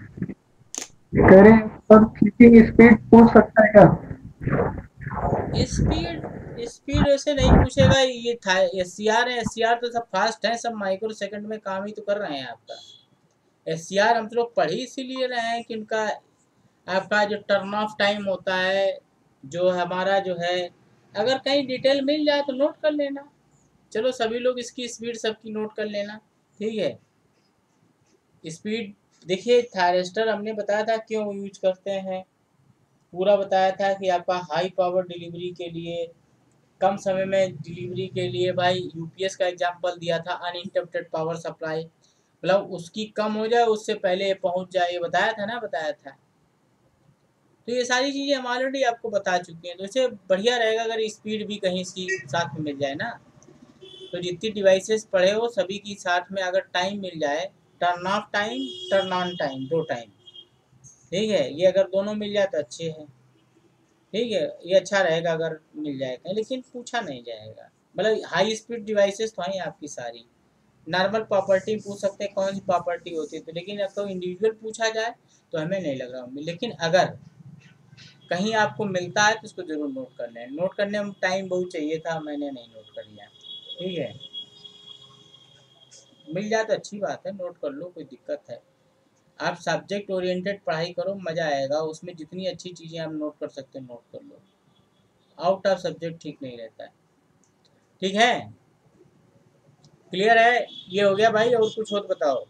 करें सर स्विचिंग स्पीड पूछ सकता है क्या? स्पीड स्पीड वैसे नहीं पूछेगा, ये था SCR है, SCR तो सब फास्ट है, सब माइक्रो सेकंड में काम ही तो कर रहे हैं आपका। SCR हम लोग पढ़ ही इसीलिए रहे हैं कि उनका आपका जो टर्न ऑफ टाइम होता है, जो हमारा जो है, अगर कहीं डिटेल मिल जाए तो नोट कर लेना। चलो सभी लोग इसकी स्पीड सबकी नोट कर लेना, ठीक है। स्पीड देखिए, थायरिस्टर हमने बताया था क्यों यूज करते हैं, पूरा बताया था कि आपका हाई पावर डिलीवरी के लिए, कम समय में डिलीवरी के लिए। भाई यूपीएस का एग्जांपल दिया था, अनइंटरप्टेड पावर सप्लाई, मतलब उसकी कम हो जाए उससे पहले पहुंच जाए, ये बताया था ना, बताया था। तो ये सारी चीज़ें हम ऑलरेडी आपको बता चुके हैं, तो इससे बढ़िया रहेगा अगर स्पीड भी कहीं सी साथ में मिल जाए ना। तो जितनी डिवाइसेस पढ़े हो सभी की साथ में अगर टाइम मिल जाए, turn off time, turn on time, 2 time, ठीक है, ये अगर दोनों मिल जाए तो अच्छे हैं, ठीक है, ये अच्छा रहेगा अगर मिल जाएगा, लेकिन पूछा नहीं जाएगा। मतलब हाई स्पीड डिवाइसेस तो हैं आपकी सारी, नॉर्मल प्रॉपर्टी पूछ सकते हैं कौन सी प्रॉपर्टी होती है, तो लेकिन अगर तो इंडिविजुअल पूछा जाए तो हमें नहीं लग रहा, लेकिन अगर कहीं आपको मिलता है तो उसको जरूर नोट कर लें। नोट करने में टाइम बहुत चाहिए था, मैंने नहीं नोट कर लिया, ठीक है। मिल जाए तो अच्छी बात है, नोट कर लो, कोई दिक्कत है। आप सब्जेक्ट ओरिएंटेड पढ़ाई करो, मज़ा आएगा उसमें, जितनी अच्छी चीज़ें आप नोट कर सकते हैं नोट कर लो। आउट ऑफ सब्जेक्ट ठीक नहीं रहता है, ठीक है। क्लियर है, ये हो गया भाई, और कुछ हो तो बताओ।